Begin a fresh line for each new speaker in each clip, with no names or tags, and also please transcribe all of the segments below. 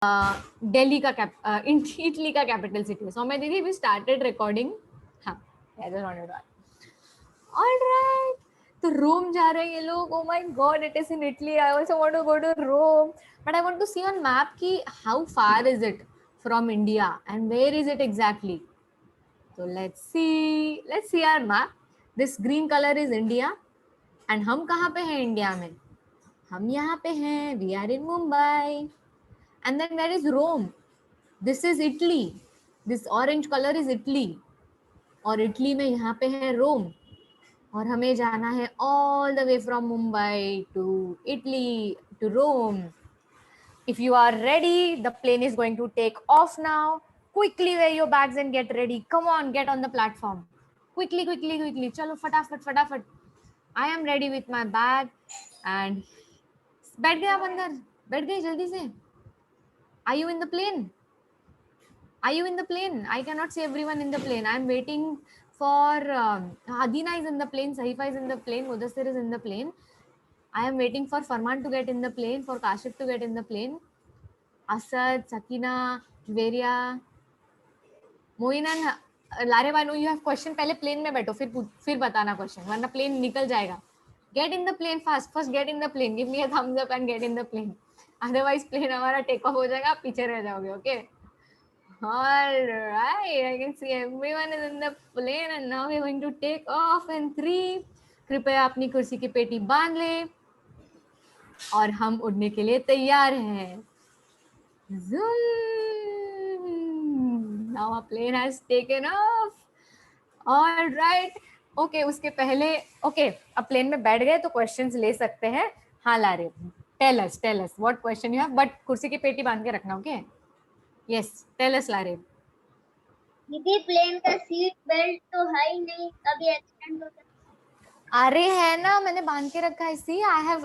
दिल्ली का इटली का capital city. Saumya दीदी, we started recording. हाँ, I just wanted to ask. All right. तो रोम जा रहे हैं ये लोग. Oh my God, it is in Italy. I also want to go to Rome, but I want to see on map कि how far is it from India and where is it exactly. So let's see our map. This green color is India, and हम कहाँ पे हैं India में? हम यहाँ पे हैं. We are in Mumbai, and then where is Rome? This is Italy. This orange color is Italy, और इटली में यहाँ पे है रोम, और हमें जाना है all the way from Mumbai to Italy to Rome. If you are ready, the plane is going to take off now. Quickly wear your bags and get ready. Come on, get on the platform. Quickly, quickly, quickly. चलो फटाफट फटाफट. I am ready with my bag and बैठ गए आप अंदर? बैठ गए जल्दी से? Are you in the plane? Are you in the plane? I cannot see everyone in the plane. I am waiting for Adina is in the plane, Sahifa is in the plane, Mudassir is in the plane. I am waiting for Farman to get in the plane, for Kashif to get in the plane. Asad, Sakina, Veria, Moin and Larev, I know you have question. पहले plane में बैठो, फिर बताना question, वरना plane निकल जाएगा. Get in the plane fast. First get in the plane. Give me a thumbs up and get in the plane. Otherwise plane हमारा take off हो जाएगा, आप पीछे रह जाओगे. Okay. All right, I can see everyone is in the plane and now we're going to take off in 3. कृपया अपनी कुर्सी की पेटी बांध ले और हम उड़ने के लिए तैयार हैं. Zoom! Now our plane has taken off. All right. Okay, उसके पहले okay, अब प्लेन में बैठ गए तो क्वेश्चंस ले सकते हैं. हाँ लारे, tell us what question you have, but कुर्सी की पेटी बांध के रखना. Okay. Yes, tell us लारे.
दीदी प्लेन का सीट बेल्ट तो है ही नहीं, कभी एक्सीडेंट हो सकता.
अरे है ना, मैंने बांध के रखा है. See, I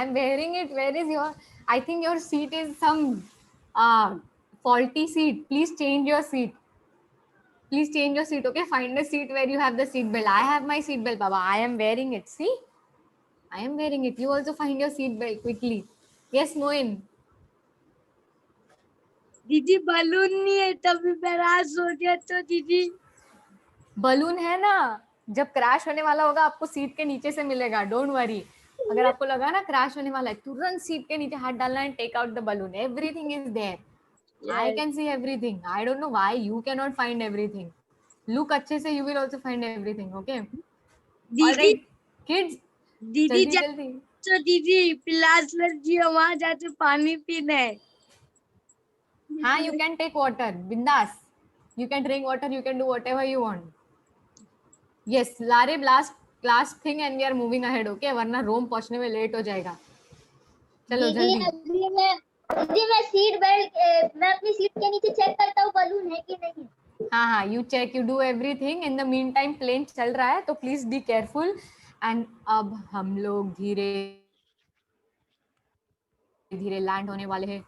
am wearing it. Where is your? I think your seat is some faulty seat. Please change your seat. Please change your seat. Okay, find a seat where you have the seat belt. I have my seat belt, Baba. I am wearing it. See, I am wearing it. You also find your seat belt quickly. Yes, Moin.
दीदी balloon नहीं है, तभी crash हो गया. तो दीदी
balloon है ना, जब क्रैश होने वाला होगा आपको सीट के नीचे से मिलेगा. Don't worry. अगर आपको लगा ना क्रैश होने वाला है, तुरंत सीट के नीचे हाथ डालना है, take out the balloon. Everything is there. I can see everything. I don't know why you cannot find everything. Look अच्छे से, you will also find everything. Okay. All
दीदी
right, kids.
दीदी
जल्दी जल्दी.
तो दीदी पिलास जी वहां जाते पानी पीने.
हाँ, you can take water. Bindas. You can drink water. You can do whatever you want. Yes, Larib, last thing and we are moving ahead. Okay, वरना रोम पहुंचने में लेट हो जाएगा. चलो
दीदी
जल्दी.
अभी मैं सीट बेल्ट मैं अपनी सीट के नीचे चेक करता हूँ बलून है कि नहीं.
हाँ हाँ, you check, you do everything. In the meantime, plane चल रहा है, तो please be careful. And अब हम लोग धीरे धीरे लैंड होने वाले हैं.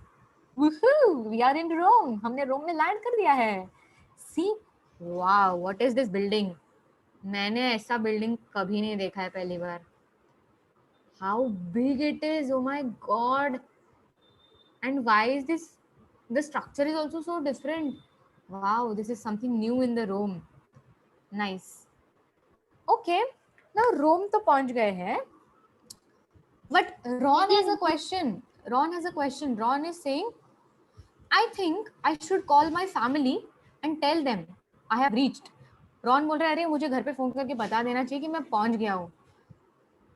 Woohoo! We are in Rome. हमने रोम में लैंड कर दिया है. See, wow, what is this building? मैंने ऐसा बिल्डिंग कभी नहीं देखा है, पहली बार. How big it is! Oh my God! And why is this? The structure is also so different. Wow, this is something new in the Rome. Nice. Okay, now Rome तो पहुंच गए हैं. But Ron has a question. Ron is saying, I think I should call my family and tell them I have reached. Ron बोल रहा है, अरे मुझे घर पे फोन करके बता देना चाहिए कि मैं पहुंच गया हूँ.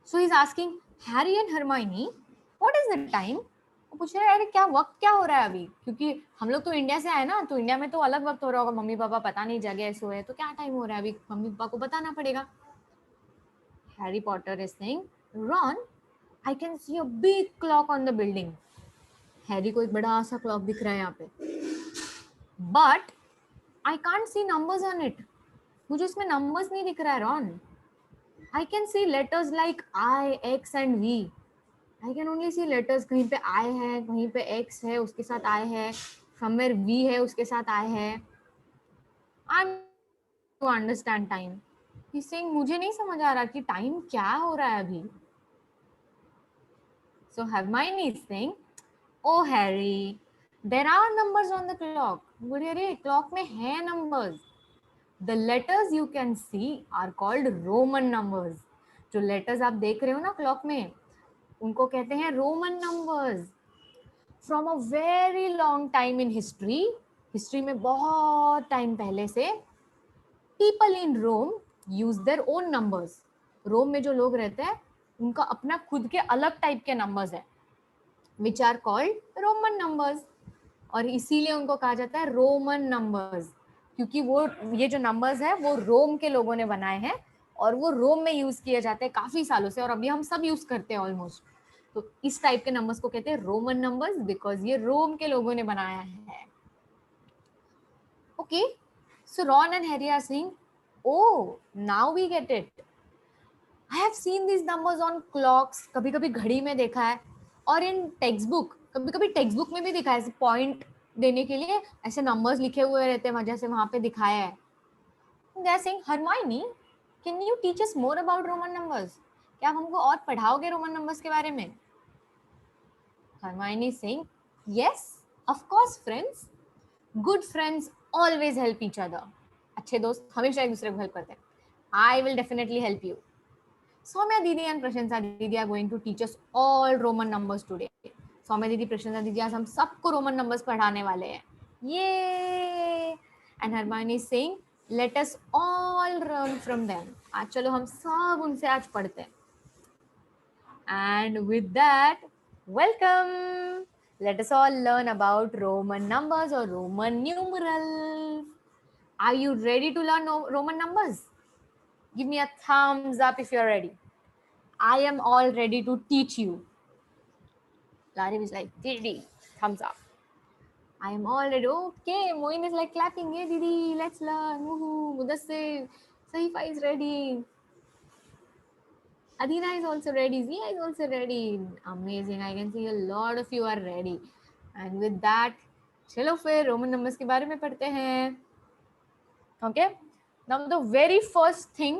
So he's asking Harry and Hermione, what is the time? वो पूछ रहे हैं, अरे क्या वक्त क्या हो रहा है अभी, क्योंकि हम लोग तो इंडिया से आए ना, तो इंडिया में तो अलग वक्त हो रहा होगा. मम्मी पापा पता नहीं जगह सोए, तो क्या टाइम हो रहा है अभी, मम्मी पापा को बताना पड़ेगा. Harry Potter is saying, Ron, I can see a big clock on the building. Harry को एक बड़ा सा क्लॉक दिख रहा है यहाँ पे. But I can't see numbers on it. मुझे उसमें numbers नहीं दिख रहा है, Ron. I can see letters like I, X and V. I can only see letters. कहीं पे I है, कहीं पे X है, उसके साथ I है. Somewhere V है, उसके साथ I है. I'm to understand time. He's saying मुझे नहीं समझ आ रहा कि टाइम क्या हो रहा है अभी. So Hermione is saying, oh Harry, there are numbers on the clock. बोलिए अरे क्लॉक में है numbers. The letters you can see are called Roman numbers. जो लेटर्स आप देख रहे हो ना क्लॉक में, उनको कहते हैं Roman numbers. From a very long time in history, history में बहुत टाइम पहले से, people in Rome use their own numbers. Rome में जो लोग रहते हैं उनका अपना खुद के अलग टाइप के नंबर्स है, which are called Roman numbers. और इसीलिए उनको कहा जाता है रोमन नंबर्स, क्योंकि वो ये जो नंबर्स है वो रोम के लोगों ने बनाए हैं और वो रोम में यूज किए जाते हैं काफी सालों से, और अभी हम सब यूज करते हैं ऑलमोस्ट. तो इस टाइप के नंबर्स को कहते हैं रोमन नंबर्स, बिकॉज ये रोम के लोगों ने बनाया है. Okay, so Ron and Harry are saying, oh now we get it. I have seen these numbers on clocks. कभी कभी घड़ी में देखा है, और इन टेक्स्ट बुक, कभी कभी टेक्स्ट बुक में भी दिखा है. ऐसे पॉइंट देने के लिए ऐसे नंबर्स लिखे हुए रहते हैं, जैसे वहां पे दिखाया है. They are saying, Hermione, can you teach us more about Roman numbers? क्या आप हमको और पढ़ाओगे रोमन नंबर्स के बारे में? Hermione is saying, yes, of course, friends. Good friends always help each other. अच्छे दोस्त हमेशा एक दूसरे को हेल्प करते हैं. I will definitely help you. Soumya Didi and Prashansa Didi are going to teach us all Roman numbers today. Soumya Didi, Prashansa Didi आज हम सबको रोमन नंबर्स पढ़ाने वाले हैं. ये and Hermione is saying, let us all learn from them. आज चलो हम सब उनसे आज पढ़ते हैं. And with that, welcome. Let us all learn about Roman numbers or Roman numerals. Are you ready to learn Roman numbers? Give me a thumbs up if you're ready. I am all ready to teach you. Lari is like, Didi, thumbs up. I am all ready. Okay, Moin is like clapping. Hey, Didi, let's learn. Woohoo. Mudassir, Sahifa is ready. Adina is also ready. Zia is also ready. Amazing. I can see a lot of you are ready. And with that, चलो फिर Roman numbers के बारे में पढ़ते हैं. Okay. Now the very first thing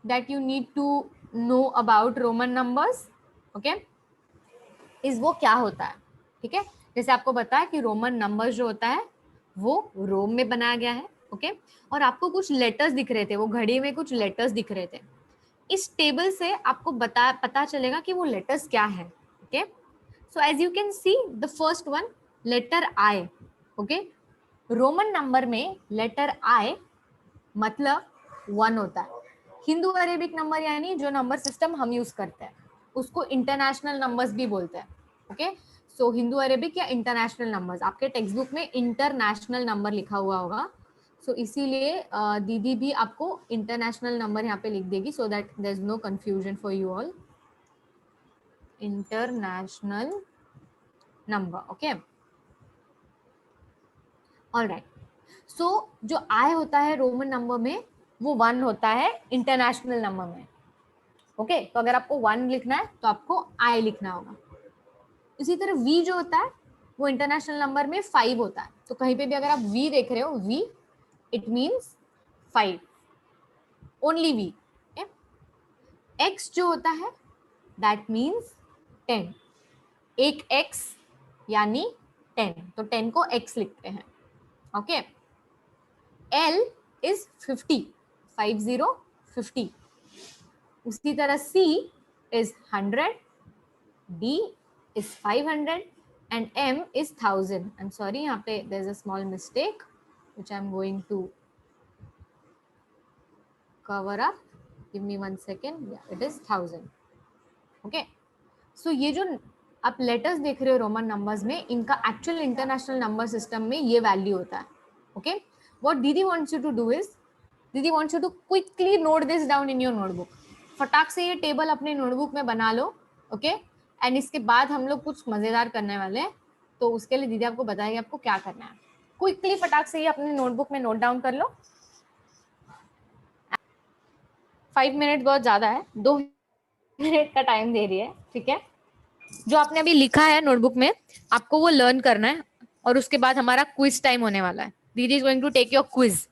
that you need to know about Roman numbers, okay, is वो क्या होता है. ठीक है, जैसे आपको पता है कि रोमन नंबर जो होता है वो रोम में बनाया गया है. ओके, और आपको कुछ लेटर्स दिख रहे थे, वो घड़ी में कुछ लेटर्स दिख रहे थे. इस टेबल से आपको पता चलेगा कि वो लेटर्स क्या है. Okay, so as you can see the first one, letter I. Okay, Roman number में लेटर आई मतलब 1 होता है. हिंदू अरेबिक नंबर यानी जो नंबर सिस्टम हम यूज करते हैं उसको इंटरनेशनल नंबर्स भी बोलते हैं. ओके, सो हिंदू अरेबिक या इंटरनेशनल नंबर्स, आपके टेक्स्ट बुक में इंटरनेशनल नंबर लिखा हुआ होगा. सो इसीलिए दीदी भी आपको इंटरनेशनल नंबर यहाँ पे लिख देगी, so that there is no confusion for you all. International number. Okay, alright. So जो आई होता है रोमन नंबर में वो 1 होता है इंटरनेशनल नंबर में. ओके, तो अगर आपको 1 लिखना है तो आपको आई लिखना होगा. इसी तरह वी जो होता है वो इंटरनेशनल नंबर में 5 होता है. तो कहीं पे भी अगर आप वी देख रहे हो, V it means 5, only V. X जो होता है दैट मीन्स 10, एक एक्स यानी 10, तो 10 को एक्स लिखते हैं. Okay, L is 50, 50. उसी तरह C is 100, D is 500 and M is 1000. I'm sorry, यहाँ पे there's a small mistake which I'm going to cover up. Give me 1 second. Yeah, it is 1000. Okay, so ये जो आप letters देख रहे हो रोमन नंबर्स में, इनका एक्चुअल इंटरनेशनल नंबर सिस्टम में ये वैल्यू होता है. Okay, what Didi wants you to do is, Didi wants you to quickly note this down in your notebook. फटाक से ये टेबल अपने नोटबुक में बना लो. ओके, एंड इसके बाद हम लोग कुछ मजेदार करने वाले हैं, तो उसके लिए दीदी आपको बताएगी आपको क्या करना है. क्विकली फटाक से ये अपने नोटबुक में नोट डाउन कर लो. 5 मिनट बहुत ज्यादा है, 2 मिनट का टाइम दे रही है. ठीक है, जो आपने अभी लिखा है नोटबुक में आपको वो लर्न करना है, और उसके बाद हमारा क्विज टाइम होने वाला है. दीदी is going to take your quiz.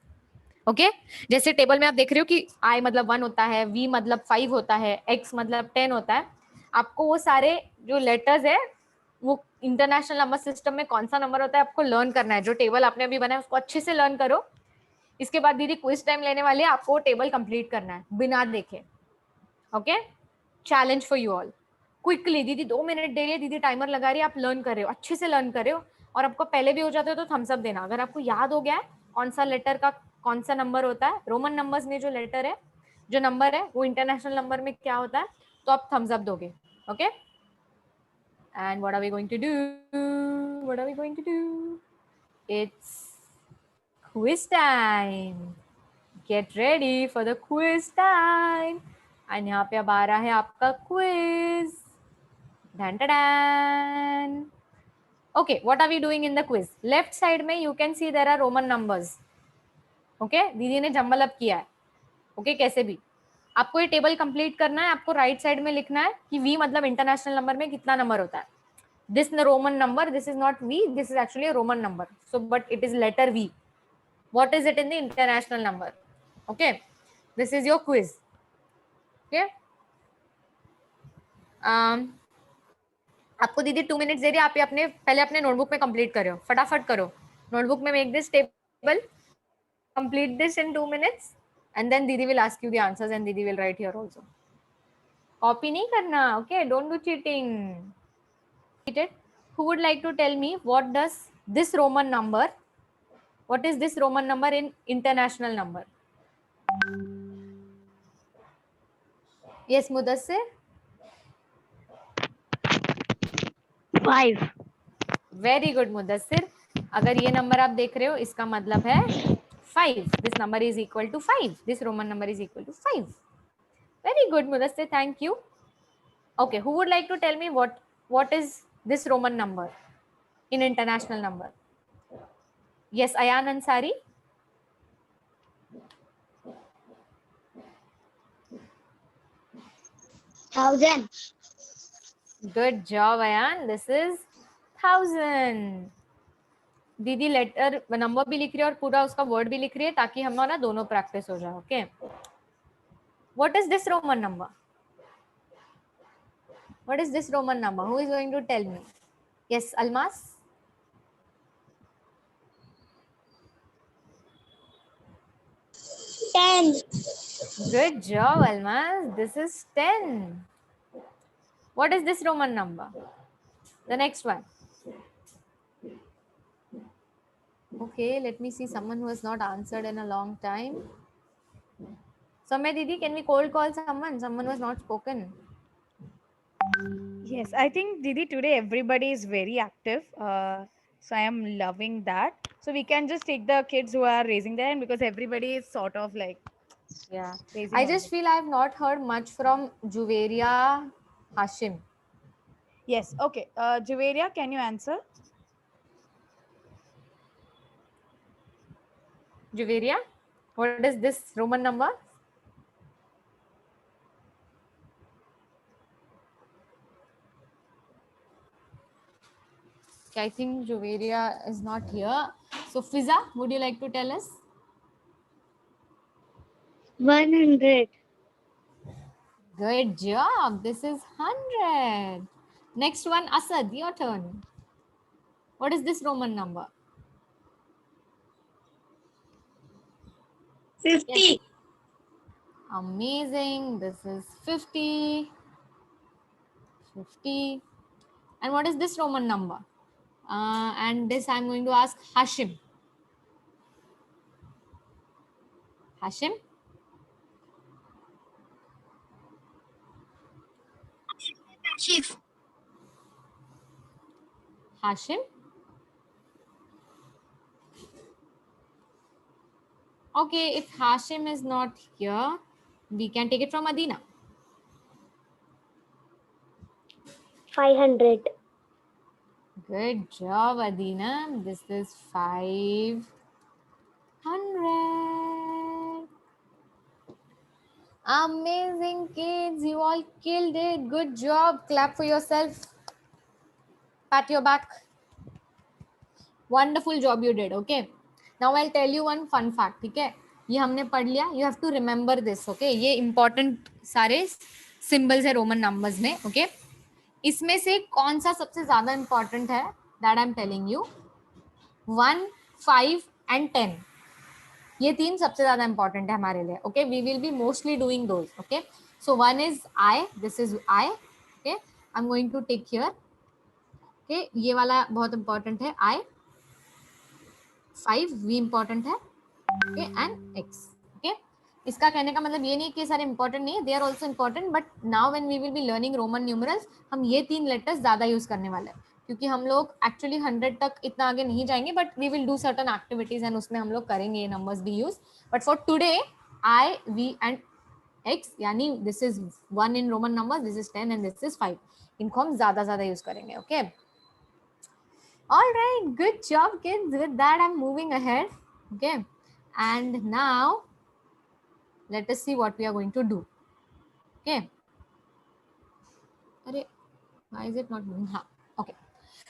Okay, जैसे टेबल में आप देख रहे हो कि आई मतलब 1 होता है, वी मतलब 5 होता है, एक्स मतलब 10 होता है. आपको वो सारे जो लेटर्स है वो इंटरनेशनल नंबर सिस्टम में कौन सा नंबर होता है आपको लर्न करना है. जो टेबल आपने अभी बनाया उसको अच्छे से लर्न करो. इसके बाद दीदी क्विज टाइम लेने वाले, आपको टेबल कंप्लीट करना है बिना देखे. Okay, challenge for you all. Quickly दीदी 2 मिनट दे रही है, दीदी टाइमर लगा रही है, आप लर्न कर रहे हो, अच्छे से लर्न कर रहे हो. और आपको पहले भी हो जाते हो तो थम्स अप देना. अगर आपको याद हो गया है कौन सा लेटर का कौन सा नंबर होता है, रोमन नंबर्स में जो लेटर है, जो नंबर है वो इंटरनेशनल नंबर में क्या होता है, तो आप थम्स अप दोगे. Okay, and what are we going to do, what are we going to do, it's quiz time. Get ready for the quiz time. And यहाँ पे अब आ रहा है आपका quiz. Dun, dun, dun. Okay, what are we doing in the quiz? Left side में you can see there are Roman numbers. Okay, दीदी ने jumble up किया है. Okay, कैसे भी आपको ये टेबल कंप्लीट करना है. आपको राइट साइड में लिखना है कि V मतलब इंटरनेशनल नंबर में कितना नंबर होता है. This Roman number, this is not V, this is actually a Roman number. So, but it is letter V. What is it in the international number? Okay, this is your quiz. Okay, आपको दीदी 2 minutes दे रही है. आप ये अपने पहले अपने notebook में कंप्लीट करो, फटाफट करो. नोटबुक में make this table, complete this in 2 minutes and then दीदी will ask you the answers and दीदी will write here also. Copy नहीं करना. Okay, don't do cheating. Who would like to tell me what does this Roman number, what is this Roman number in international number? Yes, Mudassir.
5.
Very good Mudassir. अगर ये number आप देख रहे हो इसका मतलब है 5. This number is equal to 5. This Roman number is equal to 5. Very good Mudassir, thank you. Okay, who would like to tell me what is this Roman number in international number? Yes, Ayan Ansari.
Thousand.
Good job Ayan, this is 1000. दीदी letter number भी लिख रही है और पूरा उसका word भी लिख रही है ताकि हमारा दोनों प्रैक्टिस हो जाए. Okay, what is this Roman number? What is this Roman number? Who is going to tell me? Yes, Almas.
10.
Good job, Almas. This is 10. What is this Roman number? The next one. Okay, let me see someone who has not answered in a long time. Soumya Didi, can we cold call someone? Someone who has not spoken.
Yes, I think Didi today everybody is very active. So I am loving that. So we can just take the kids who are raising their hand because everybody is sort of like
Yeah.
raising
I
only.
just feel I have not heard much from Juveria Hashim.
Yes, okay. Juveria, can you answer?
Juveria, what is this Roman number? Okay, I think Juveria is not here. So Fiza, would you like to tell us?
100.
Good job. This is 100. Next one, Asad, your turn. What is this Roman number?
50.
Yes. Amazing. This is 50. 50. And what is this Roman number? And this I'm going to ask Hashim. Hashim?
Chief.
Hashim? Okay, if Hashim is not here, we can take it from Adina.
500.
Good job, Adina. This is 500. Amazing, kids. You all killed it. Good job. Clap for yourself. Pat your back. Wonderful job you did. Okay. Now I'll tell you one fun fact. ठीक है, ये हमने पढ़ लिया. You have to remember this. Okay. ये important सारे symbols है Roman numbers में. Okay. इसमें से कौन सा सबसे ज्यादा इंपॉर्टेंट है? That I am telling you 1, 5 and 10, ये तीन सबसे ज्यादा इंपॉर्टेंट है हमारे लिए. Okay, we will be mostly doing those. Okay, so 1 is I, this is I. Okay, I am going to take here. Okay, ये वाला बहुत इंपॉर्टेंट है आई. 5 वी इंपॉर्टेंट है. Okay, and X. ओके, इसका कहने का मतलब ये नहीं कि सारे इंपॉर्टेंट नहीं है, they are also important, but now when we will be learning Roman numerals, हम ये तीन लेटर्स ज्यादा यूज करने वाले हैं, क्योंकि हम लोग एक्चुअली 100 तक इतना आगे नहीं जाएंगे, but we will do certain activities and उसमें हम लोग करेंगे ये नंबर्स भी use. But for today I, V and X, यानी this is 1 in Roman number, this is 10 and this is 5, इनको हम ज्यादा यूज करेंगे. Okay, all right, good job kids. With that I'm moving ahead. Okay, and now let us see what we are going to do. Okay, अरे why is it not moving? हाँ, okay.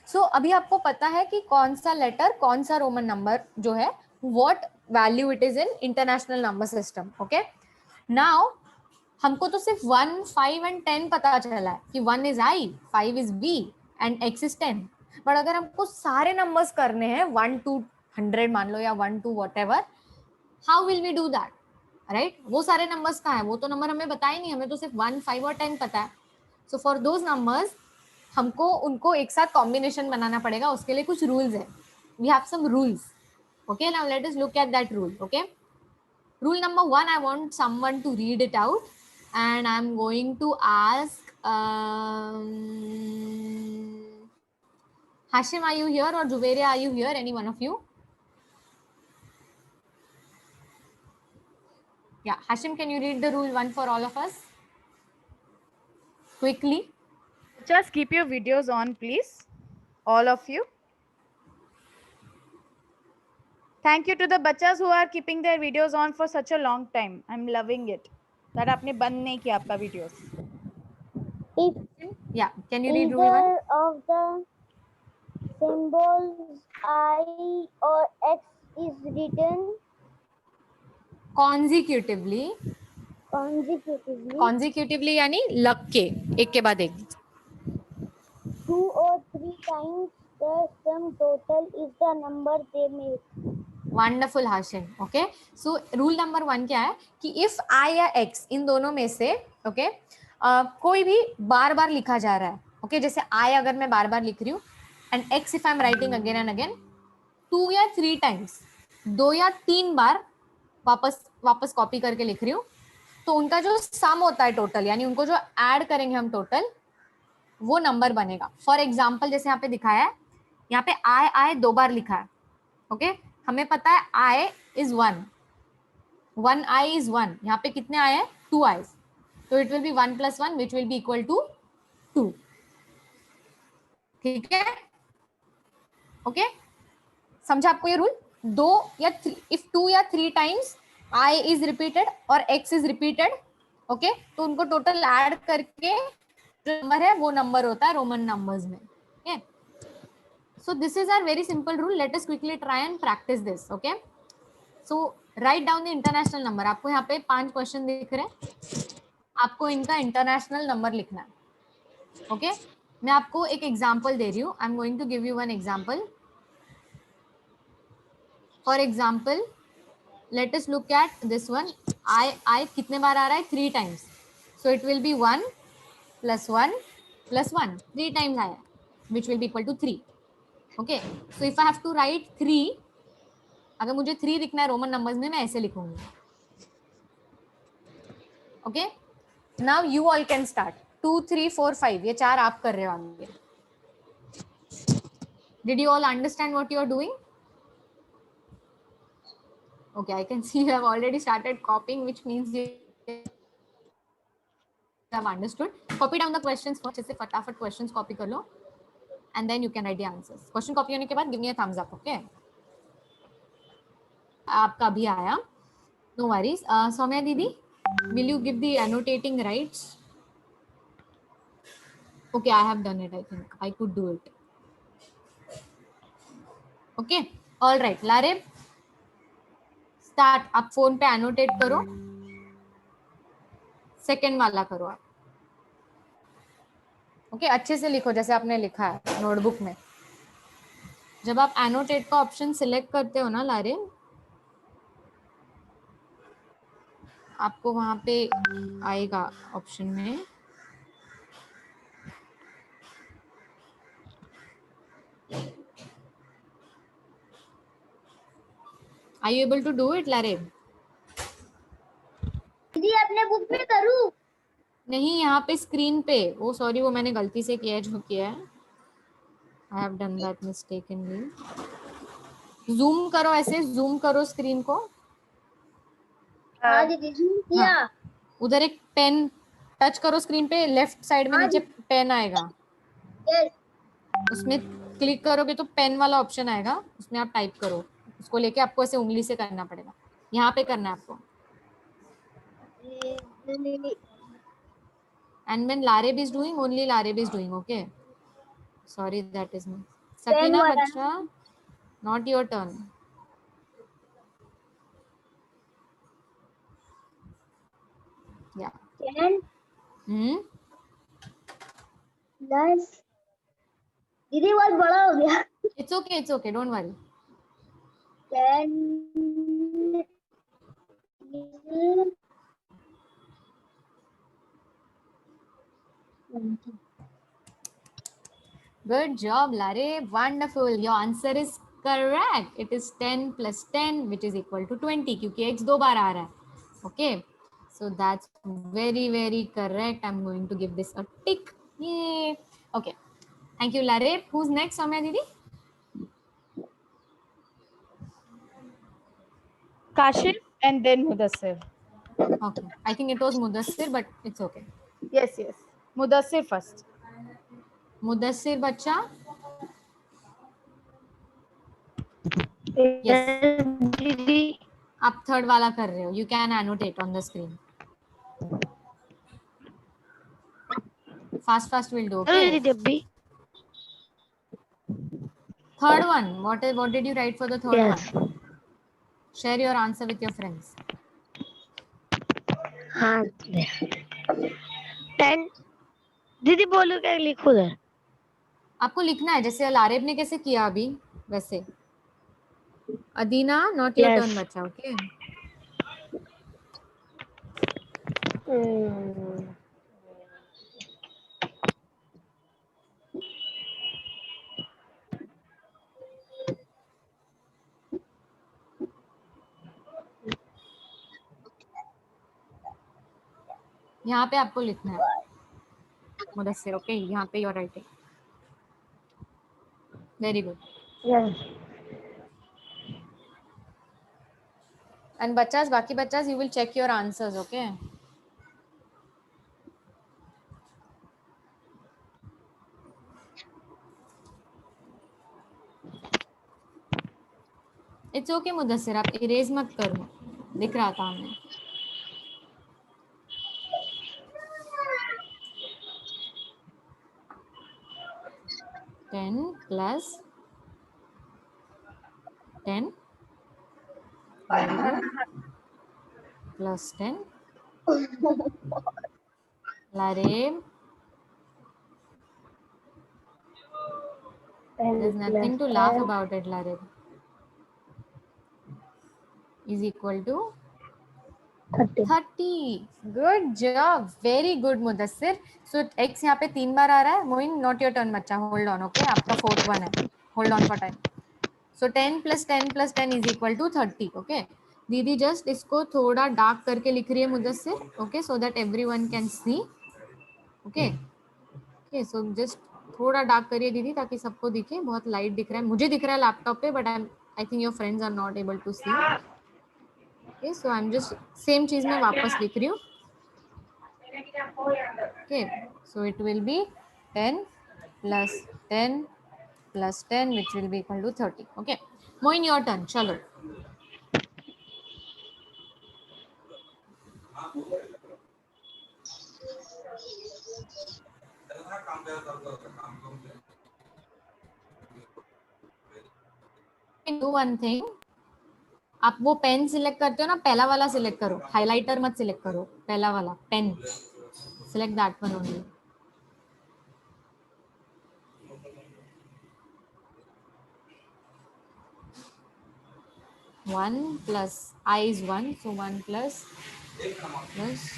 So अभी आपको पता है कि कौन सा letter कौन सा रोमन नंबर जो है what value it is in international number system. Okay, now हमको तो सिर्फ 1, 5 एंड 10 पता चला है कि 1 is I, 5 is B and X is 10. But अगर हमको सारे नंबर्स करने हैं 1 to 100 मान लो, या 1 to whatever, how will we do that? Right, वो सारे नंबर्स कहाँ है? वो तो नंबर हमें बताए नहीं, हमें तो सिर्फ 1, 5 और 10 पता है. सो फॉर दोज नंबर्स हमको उनको एक साथ कॉम्बिनेशन बनाना पड़ेगा. उसके लिए कुछ रूल्स है. We have some rules. Okay, now let us look at that rule. Okay, rule number 1, I want someone to read it out, and I'm going to ask Hashim, are you here, or Juveria, are you here? Any one of you? Yeah, Hashim, can you read the rule 1 for all of us quickly?
Just keep your videos on, please, all of you. Thank you to the bachas who are keeping their videos on for such a long time. I'm loving it. That आपने बंद नहीं किया आपका videos.
If
Yeah, can you read rule 1?
either of the symbols I or X is written
Consecutively.
consecutively
यानी लग के, एक के बाद एक.
2 or 3 times, the sum total is the number they make.
Wonderful Hashim. Okay, so rule number 1 क्या है कि इफ आई या एक्स इन दोनों में से ओके कोई भी बार बार लिखा जा रहा है. ओके, जैसे आई अगर मैं बार बार लिख रही हूँ and x if I am writing again and again 2 या 3 टाइम्स, 2 या 3 बार वापस कॉपी करके लिख रही हूँ, तो उनका जो सम होता है टोटल, यानी उनको जो ऐड करेंगे हम टोटल, वो नंबर बनेगा. फॉर एग्जाम्पल जैसे यहाँ पे दिखाया है, यहाँ पे आई 2 बार लिखा है. ओके, हमें पता है आई इज 1 आई इज 1. यहाँ पे कितने आए हैं? 2 आईज. तो it will be 1 + 1 which will be equal to 2. ठीक है, ओके, समझा आपको ये रूल? 2 या 3, इफ 2 या 3 टाइम्स आई इज रिपीटेड और एक्स इज रिपीटेड, ओके, तो उनको टोटल ऐड करके जो नंबर है वो नंबर होता है रोमन नंबर्स में. Okay, so this is our very simple rule. Let us quickly try and practice this. Okay, so write down the international number. आपको यहाँ पे 5 क्वेश्चन दिख रहे हैं, आपको इनका इंटरनेशनल नंबर लिखना है. ओके, मैं आपको एक एग्जांपल दे रही हूँ. I am going to give you one example. For example let us look at this one. I कितने बार आ रहा है? 3 times. So it will be 1 + 1 + 1, 3 times आया, which will be equal to 3. Okay, so if I have to write 3, अगर मुझे 3 लिखना है रोमन नंबर्स में, मैं ऐसे लिखूंगी. Okay, now you all can start. 2, 3, 4, 5, ये 4 आप कर रहे हो आगे. Did you all understand what you are doing? Okay, I can see you have already started copying, which means you have understood. Copy down the questions first. जैसे फटाफट questions copy कर लो and then you can write the answers. Question copy होने के बाद give me a thumbs up. Okay, आपका भी आया, no worries. सौम्या दीदी, will you give the annotating rights? Okay, I have done it. I think I could do it. Okay, all right. Lareb, start. आप phone पे annotate करो. Second वाला करो आप. ओके अच्छे से लिखो जैसे आपने लिखा है नोटबुक में। जब आप एनोटेट का ऑप्शन सिलेक्ट करते हो ना लारे, आपको वहां पे आएगा ऑप्शन में Are you able to do it, Larry?
दीदी अपने बुक में करूँ?
नहीं, यहाँ पे स्क्रीन पे। वो सॉरी, वो मैंने गलती से किया है, जो किया है। I have done that mistakenly. Zoom करो, ऐसे जूम करो स्क्रीन को।
हाँ दीदी जूम किया।
हाँ, उधर एक पेन टच करो स्क्रीन पे, लेफ्ट साइड में
हाँ
नीचे पेन आएगा,
यस
उसमें क्लिक करोगे तो पेन वाला ऑप्शन आएगा, उसमें आप टाइप करो। उसको लेके आपको ऐसे उंगली से करना पड़ेगा, यहाँ पे करना है आपको। And when Lareb is doing, only Lareb is doing, okay? Sorry, that is me. Sakina
वाला
बच्चा, not your turn. Yeah.
10 plus दीदी बहुत बड़ा हो गया।
It's okay, don't worry.
10 20
Good job, Lareb. Wonderful. Your answer is correct. It is 10 plus 10, which is equal to 20, क्योंकि x 2 बार आ रहा है. Okay. So that's very, very correct. I'm going to give this a tick. Yay. Okay. Thank you, Lareb. Who's next, Soumya Didi?
Kashif and then Mudassir.
Okay. I think it was Mudassir, but it's okay.
Yes. Mudassir first.
Mudassir बच्चा. Yes.
दीदी
आप third वाला कर रहे हो. You can annotate on the screen. Fast will do.
Hello
Okay.
दीदी अभी
Third one. What did you write for the third
Yes.
one? Share your answer with your friends.
हाँ 10 दीदी बोलो क्या लिखो उधर
आपको लिखना है जैसे लारेब ने कैसे किया अभी वैसे. अदीना, not your
Yes.
turn बच्चा. Okay. यहाँ पे आपको लिखना है मुदस्सिर. ओके, यहाँ पे your writing. Very good.
Yes.
And बच्चास, बाकी बच्चास, you will check your answers. Okay. It's okay Mudassir, आप इरेज मत करो, दिख रहा था हमें. Ten plus 10 very good plus 10 Laraib. There's nothing to laugh about it, Larib. Is equal to 30. Good job. Very good, Mudassir. So x यहाँ पे 3 बार आ रहा है. मोइन, not your turn बच्चा. Hold on, okay? आपका fourth one है. Hold on for time. So 10 plus 10 plus 10 is equal to 30. Okay. दीदी just इसको थोड़ा डार्क करके लिख रही है Mudassir. Okay, so that everyone can see. Okay. Okay, so just थोड़ा डार्क करिए दीदी ताकि सबको दिखे. बहुत लाइट दिख रहा है, मुझे दिख रहा है लैपटॉप पे, but I think your friends are not able to see. Okay, so I am just same चीज में वापस लिख रही हूँ. Okay, so it will be 10 plus 10 plus 10 which will be equal to 30. Okay, Moin your turn. चलो. Do one thing. आप वो pen select करते हो ना, पहला वाला सिलेक्ट करो, हाइलाइटर मत सिलेक्ट करो. पहला वाला pen select that one only. 1 plus I is 1, so 1 plus plus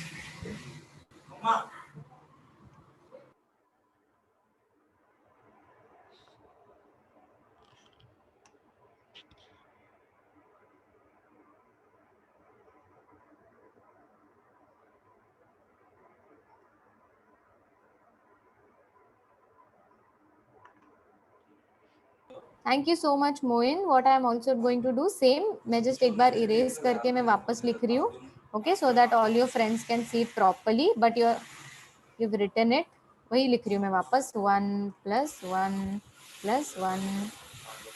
thank you so much Moin. What I am also going to do same, मैं जस्ट एक बार इरेज करके मैं वापस लिख रही हूँ. Okay, so that all your friends can see it properly, but you've written it. वही लिख रही हूँ मैं वापस. 1 plus 1 plus 1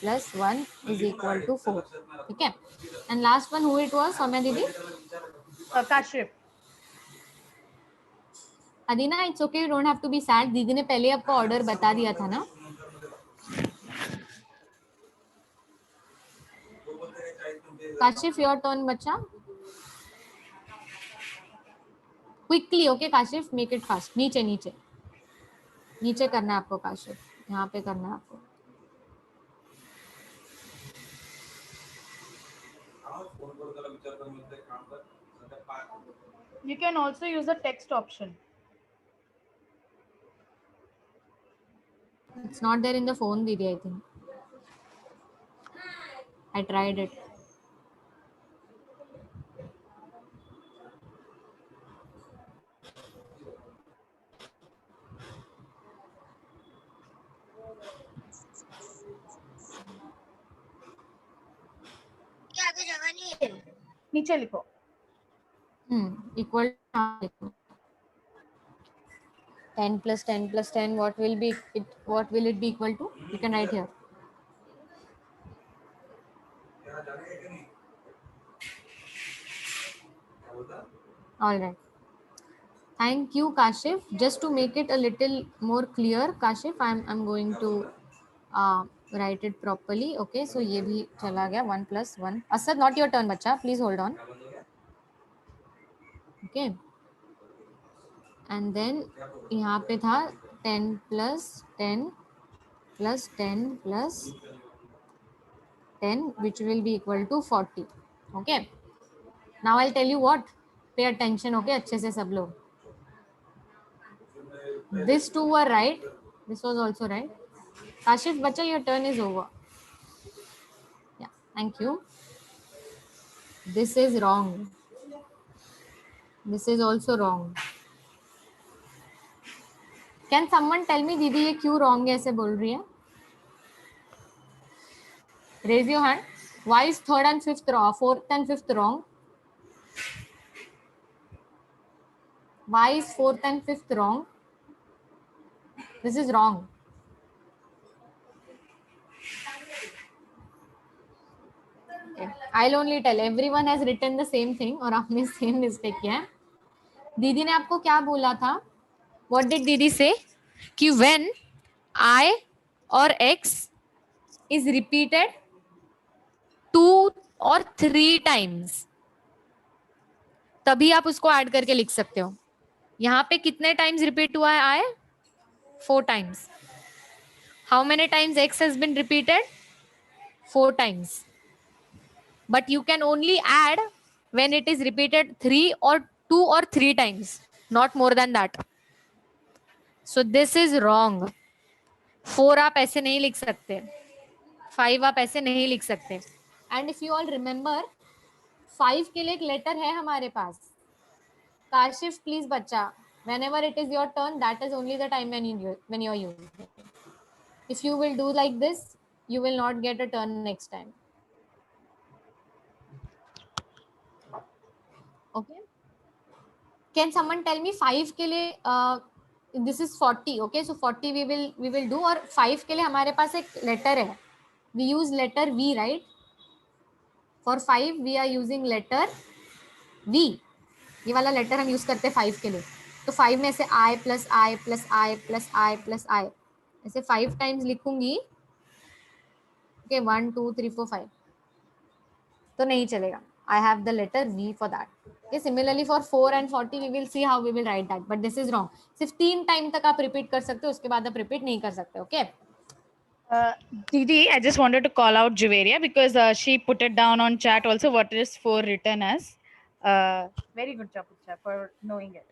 plus 1 is equal to 4. ठीक है. And last one who it was, Saumya दीदी?
Kashif.
Adina, it's okay, you don't have to be sad. दीदी ने पहले आपको ऑर्डर बता दिया था ना. काशिफ, योर टर्न बच्चा. Quickly, okay Kashif, make it fast. नीचे नीचे नीचे करना है आपको काशिफ, यहाँ पे करना है आपको.
You can also use the text option.
It's not there in the phone, Didi, I think. I tried it.
आगे जगह नहीं है.
नीचे लिखो.
Equal 10 plus 10 plus 10, what will it be equal to? You can write here. All right. Thank you, Kashif. Just to make it a little more clear, Kashif, I'm going to write it properly. Okay, so ये भी चला गया. 1 plus 1. Asad, not your turn, बच्चा. Please hold on. Okay. And then यहाँ पे था 10 plus 10 plus 10 plus 10, which will be equal to 40. Okay. Now I'll tell you what. Pay attention, okay? अच्छे से सब लोग. This two were right. This was also right. Kashif, bacha, your turn is over. Yeah, thank you. This is wrong. This is also wrong. Can someone tell me, दीदी ये क्यों wrong है ऐसे बोल रही है? Raise your hand. Why is third and fifth wrong? Fourth and fifth wrong? Why is fourth and fifth wrong? This is wrong. Okay. I'll only tell. Everyone has written the same thing और आपने same mistake किया है. दीदी ने आपको क्या बोला था? What did दीदी say? कि when I or X is repeated 2 or 3 times, तभी आप उसको ऐड करके लिख सकते हो. यहाँ पे कितने टाइम्स रिपीट हुआ है I? 4 times. How many times X has been repeated? 4 times. But you can only add when it is repeated 3 or 2 or 3 times, not more than that. So this is wrong. 4 आप ऐसे नहीं लिख सकते, 5 आप ऐसे नहीं लिख सकते. And if you all remember, 5 के लिए एक लेटर है हमारे पास. काशिफ प्लीज बच्चा, whenever it is your turn, that is only the time when you are using it. If you will do like this, you will not get a turn next time. Okay. Can someone tell me 5 के लिए this is 40. Okay, so 40 we will do. और 5 के लिए हमारे पास एक letter है. We use letter V, right? For 5 we are using letter V. ये वाला letter हम use करते हैं 5 के लिए. तो 5 में से I plus I plus I plus I plus I ऐसे 5 times लिखूंगी. Okay, 1 2 3 4 5 तो नहीं चलेगा. I have the letter V for that. Okay, similarly for 4 and 40 we will see how we will write that, but this is wrong. सिर्फ 3 time तक आप repeat कर सकते हो, उसके बाद आप रिपीट नहीं कर सकते. Okay,
Didi, I just wanted to call out Juveria because she put it down on chat also what is 4 written as. Very good job, Pucha, for knowing it.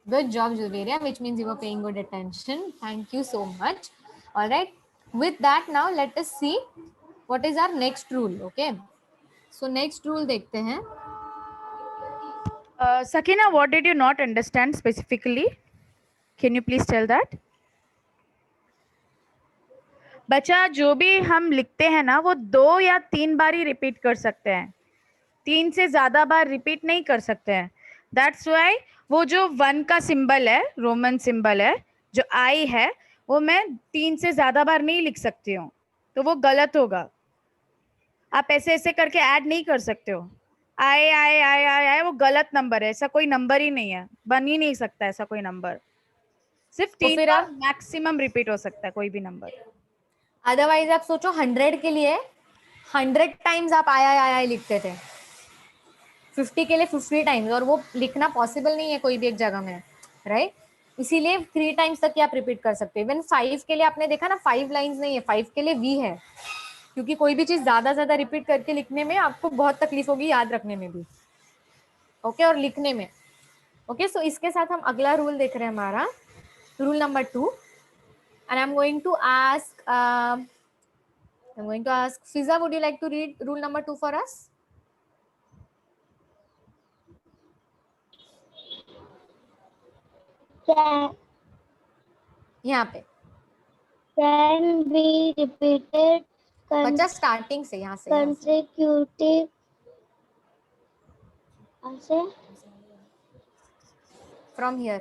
Good job, Juveria, which means you were paying good attention. Thank you so much. All right. With that, now let us see what is our next rule. Okay. So next rule देखते हैं.
Sakina, what did you not understand specifically? Can you please tell that? बच्चा जो भी हम लिखते हैं ना वो 2 या 3 बार ही रिपीट कर सकते हैं, 3 से ज्यादा बार रिपीट नहीं कर सकते हैं. दैट्स वाई वो जो 1 का सिंबल है, रोमन सिंबल है, जो आई है, वो मैं 3 से ज्यादा बार नहीं लिख सकती हूँ, तो वो गलत होगा. आप ऐसे ऐसे करके ऐड नहीं कर सकते हो. आई आई आई आई आई वो गलत नंबर है, ऐसा कोई नंबर ही नहीं है, बन ही नहीं सकता ऐसा कोई नंबर. सिर्फ 3
फिर
बार
आप
मैक्सिमम रिपीट हो सकता है कोई भी नंबर.
अदरवाइज आप सोचो 100 के लिए 100 टाइम्स आप आई लिखते थे, 50 के लिए 50 टाइम्स, और वो लिखना पॉसिबल नहीं है कोई भी एक जगह में, राइट? इसीलिए 3 टाइम्स तक आप रिपीट कर सकते हैं. इवन 5 के लिए आपने देखा ना, 5 लाइंस नहीं है, 5 के लिए वी है, क्योंकि कोई भी चीज ज्यादा रिपीट करके लिखने में आपको बहुत तकलीफ होगी, याद रखने में भी. ओके, और लिखने में. ओके, सो इसके साथ हम अगला रूल देख रहे हैं, हमारा rule number 2. And I am going to ask Fiza, would you like to read rule number 2 for us? यहाँ पे
Can be repeated
बच्चा स्टार्टिंग से, यहाँ से
consecutive. से
फ्रॉम हियर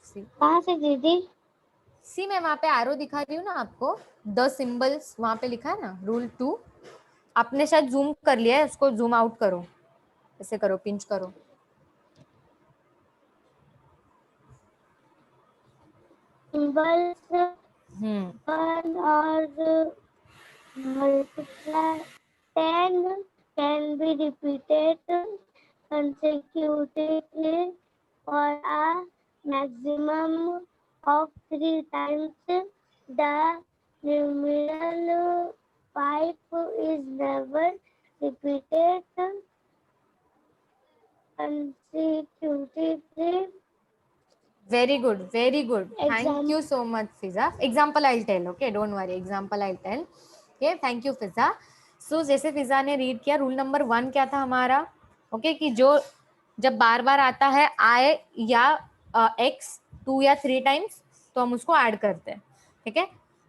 सी.
कहाँ से दीदी?
सी मैं वहां पे एरो दिखा रही हूँ ना आपको, द सिंबल्स वहां पे लिखा है ना, रूल 2. आपने शायद जूम कर लिया है, उसको जूम आउट करो, ऐसे करो, पिंच करो.
Symbols 1 or multiply 10 can be repeated consecutively for a maximum of 3 times. The numeral 5 is never repeated consecutively.
Very good. Thank
Exam-
you so much, Fiza. Example I'll tell, okay? Don't worry. Example I'll tell. Okay, thank you, Fiza. So जैसे फिजा ने read किया, rule number 1 क्या था हमारा? Okay, कि जो जब बार बार आता है आई या एक्स 2 या 3 टाइम्स, तो हम उसको ऐड करते हैं. ठीक है.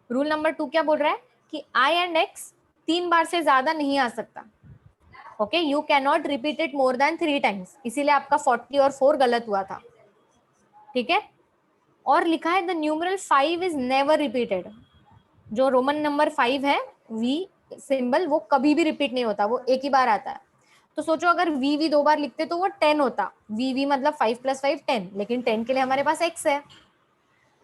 रूल नंबर 2 क्या बोल रहा है कि आई एंड एक्स 3 बार से ज्यादा नहीं आ सकता. Okay, you can not repeat it more than 3 times. इसीलिए आपका 40 और 4 गलत हुआ था. ठीक है. और लिखा है the numeral 5 is never repeated. जो रोमन नंबर 5 है, वी सिंबल, वो कभी भी रिपीट नहीं होता, वो एक ही बार आता है. तो सोचो अगर वी 2 बार लिखते तो वो 10 होता. वी मतलब 5 + 5 10, लेकिन 10 के लिए हमारे पास एक्स है,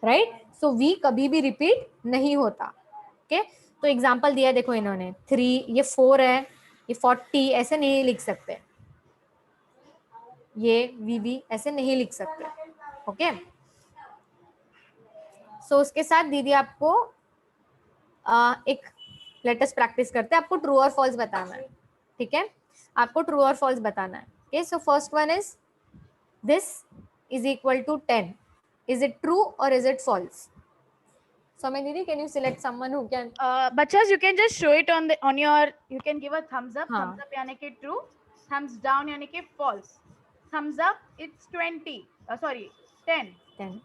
राइट? सो वी कभी भी रिपीट नहीं होता. ओके, तो एग्जाम्पल दिया देखो इन्होंने, 3, ये 4 है, ये 40, ऐसे नहीं लिख सकते. ये वी ऐसे नहीं लिख सकते. ओके, सो उसके साथ दीदी आपको एक लेटेस्ट प्रैक्टिस करते हैं. आपको ट्रू और फॉल्स बताना है. ठीक है, आपको ट्रू और फॉल्स बताना है. Okay, so first one is this is equal to 10. Is it true और is it false? Soumya Didi, can you select someone who can?
Bachas, you can just show it on your. You can give a thumbs up.
हाँ.
Thumbs up यानी कि true. Thumbs down यानी कि false. Thumbs up it's 20. Sorry, 10.
10.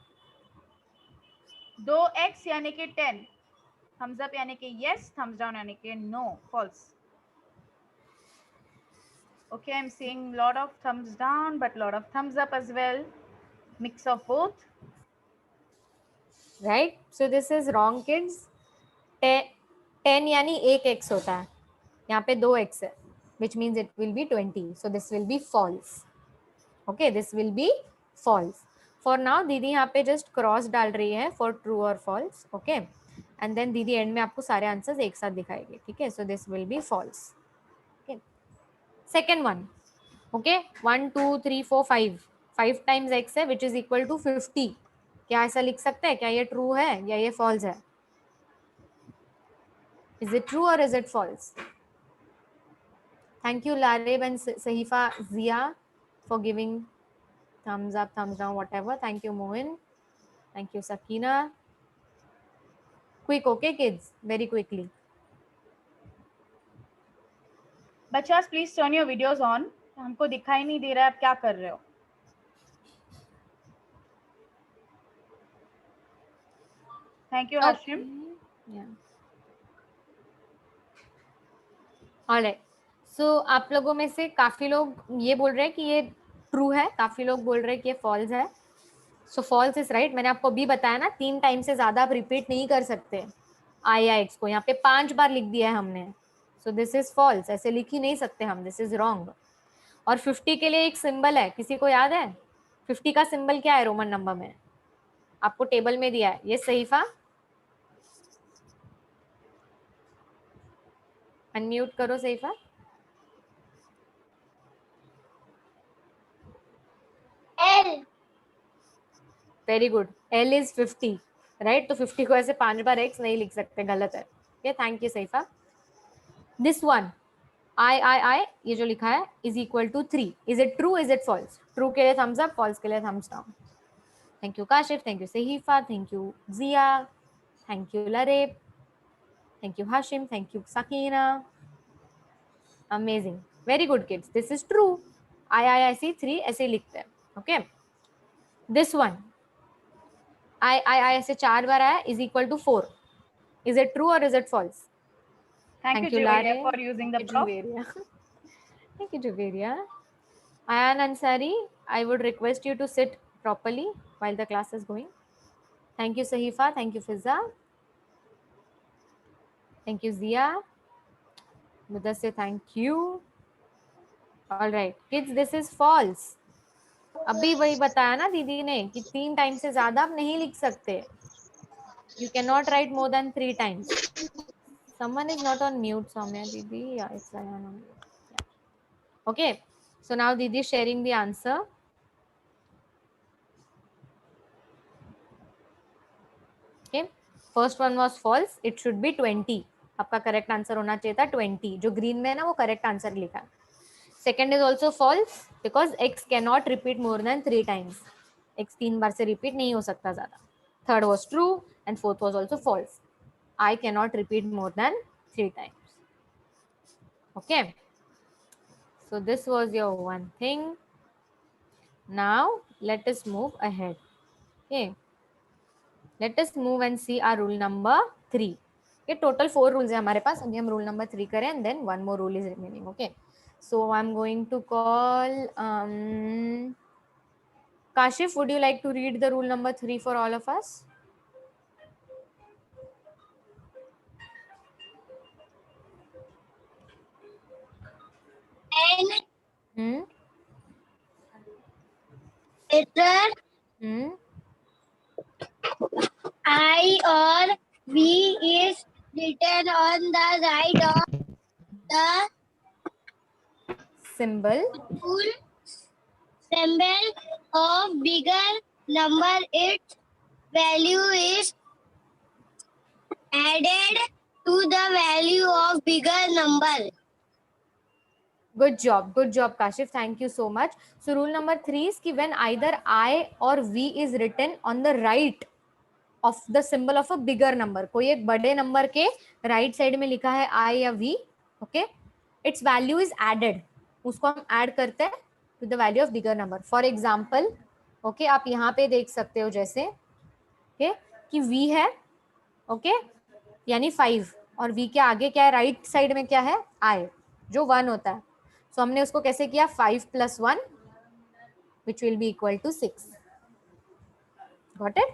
2x यानी कि 10. Thumbs up यानी कि yes. Thumbs down यानी कि no. False. Okay, I'm seeing lot of thumbs down, but lot of thumbs up as well. Mix of both.
Right? So this is wrong, kids. 10 यानी एक x होता है, यहाँ पे 2x है, which means it will be 20. So this will be false. Okay, this will be false. For now दीदी यहाँ पे just cross डाल रही है for true or false. Okay, and then दीदी end में आपको सारे आंसर्स एक साथ दिखाएगी. ठीक है, so this will be false. Okay, second one. Okay, 1 2 3 4 5 times x है, which is equal to 50. क्या ऐसा लिख सकते हैं? क्या ये ट्रू है या ये फॉल्स है? Is it true or is it false? Thank you Larib and Sahifa Zia for giving thumbs up, thumbs down, whatever. Thank you Mohin. Thank you Sakina. Quick, okay kids, very quickly.
बच्चास please turn your videos on. हमको दिखाई नहीं दे रहा है आप क्या कर रहे हो. Thank you Hashim.
Yeah. Alright. So आप लोगों में से काफी लोग ये बोल रहे हैं कि ये ट्रू है, काफी लोग बोल रहे हैं कि ये फॉल्स है. सो फॉल्स इज राइट. मैंने आपको अभी बताया ना 3 टाइम से ज्यादा आप रिपीट नहीं कर सकते आई या एक्स को. यहाँ पे 5 बार लिख दिया है हमने. So this is false. ऐसे लिख ही नहीं सकते हम. This is wrong. और 50 के लिए एक सिंबल है, किसी को याद है 50 का सिंबल क्या है रोमन नंबर में? आपको टेबल में दिया है. ये सहीफा अनम्यूट करो. सहीफा
L.
Very good. L is 50 right. तो 50 को ऐसे 5 बार एक्स नहीं लिख सकते, गलत है. ये thank you Sahifa. This one I ये जो लिखा है is equal to 3. Is it true, is it false? True के लिए थम्स अप, फॉल्स के लिए thumbs down. Thank you Kashif, thank you Sahifa, thank you Zia, thank you Laraib, thank you Hashim, thank you Sakina. Amazing, very good kids. This is true. I ऐसे 3 ऐसे लिखते हैं. Okay. This one आई ऐसे 4 बार आया is equal to 4. Is it true और is it false?
Thank you Juveria for using the prop.
Thank you Juveria. Ayan Ansari, I would request you to sit properly while the class is going. Thank you Sahifa, thank you Fizza, thank you Zia, Mudassir, thank you. All right kids, this is false. अभी वही बताया ना दीदी ने कि 3 time से ज्यादा आप नहीं लिख सकते. You cannot write more than 3 times. Someone is not on mute, Soumya Didi. Yeah, it's Ayan on mute. Yeah. Okay. So now Didi is sharing the answer. Okay. First one was false. It should be 20. आपका correct answer होना चाहिए था 20. जो green में है ना वो correct answer लिखा है. Second is also false because X can not repeat more than 3 times. X 3 बार से रिपीट नहीं हो सकता ज्यादा. Third was true and fourth was also false. I can not repeat more than 3 times. Okay. So this was your one thing. Now let us move ahead. Okay. Let us move and see our rule number 3. ये total 4 rules है हमारे पास. अभी हम rule number 3 करें and then one more rule is remaining. Okay. So I'm going to call Kashif. Would you like to read the rule number 3 for all of us?
N. Letter I or V is written on the right of the
Symbol
full symbol of bigger number. Its value is added to the value of bigger number.
Good job Kashif, thank you so much. So rule number 3 is कि when either I or V is written on the right of the symbol of a bigger number, कोई एक बड़े number के right side में लिखा है I या V, okay, its value is added. उसको हम ऐड करते हैं to the value of bigger number. For example, okay, आप यहाँ पे देख सकते हो जैसे okay, कि V है okay, यानी 5 और V के आगे क्या है राइट साइड में क्या है I जो 1 होता है. सो हमने उसको कैसे किया 5 + 1 which will be equal to 6. Got it?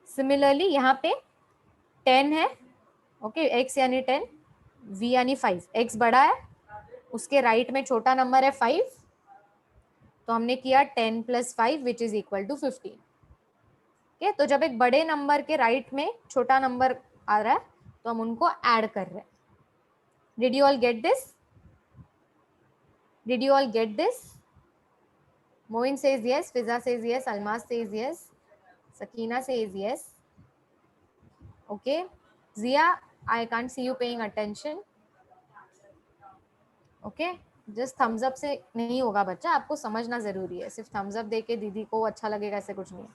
Similarly यहाँ पे 10 है ओके, x यानी 10, v यानी 5. x बड़ा है, उसके राइट में छोटा नंबर है 5, तो हमने किया 10 + 5 which is equal to 15. Okay, तो जब एक बड़े नंबर के राइट में छोटा नंबर आ रहा है तो हम उनको ऐड कर रहे हैं. Did you all get this? Did you all get this? Moin says yes, Fiza says yes, Almas says yes, Sakina says yes. Okay, Zia, I can't see you paying attention. Okay, just thumbs up से नहीं होगा बच्चा, आपको समझना जरूरी है. सिर्फ Thums up देके दीदी को अच्छा लगेगा ऐसे कुछ नहीं है.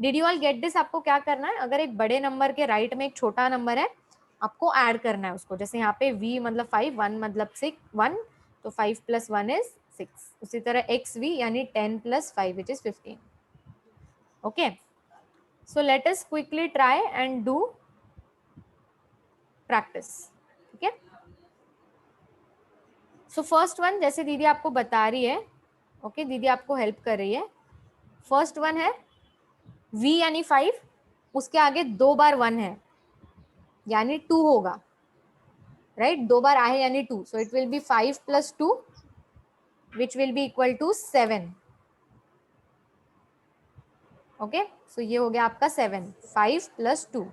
Did you all get this? आपको क्या करना है, अगर एक बड़े नंबर के राइट में एक छोटा नंबर है, आपको ऐड करना है उसको. जैसे यहाँ पे v मतलब 5, 1 मतलब 6, 1, तो 5 + 1 is 6. उसी तरह xv यानी 10 + 5 which is 15. Okay, so let us quickly try and do practice. ठीक है, सो फर्स्ट वन जैसे दीदी आपको बता रही है, ओके दीदी आपको हेल्प कर रही है. फर्स्ट वन है v यानी 5, उसके आगे 2 बार 1 है यानी 2 होगा, राइट? 2 बार आहे यानी 2, so it will be 5 + 2 which will be equal to 7. Okay, so ये हो गया आपका 7, 5 + 2.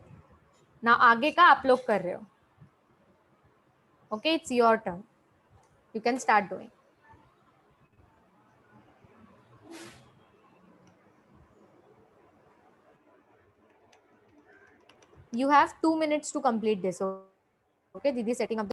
ना आगे का आप लोग कर रहे हो. Okay, it's your turn, you can start doing. You have 2 minutes to complete this. Okay, Didi setting up.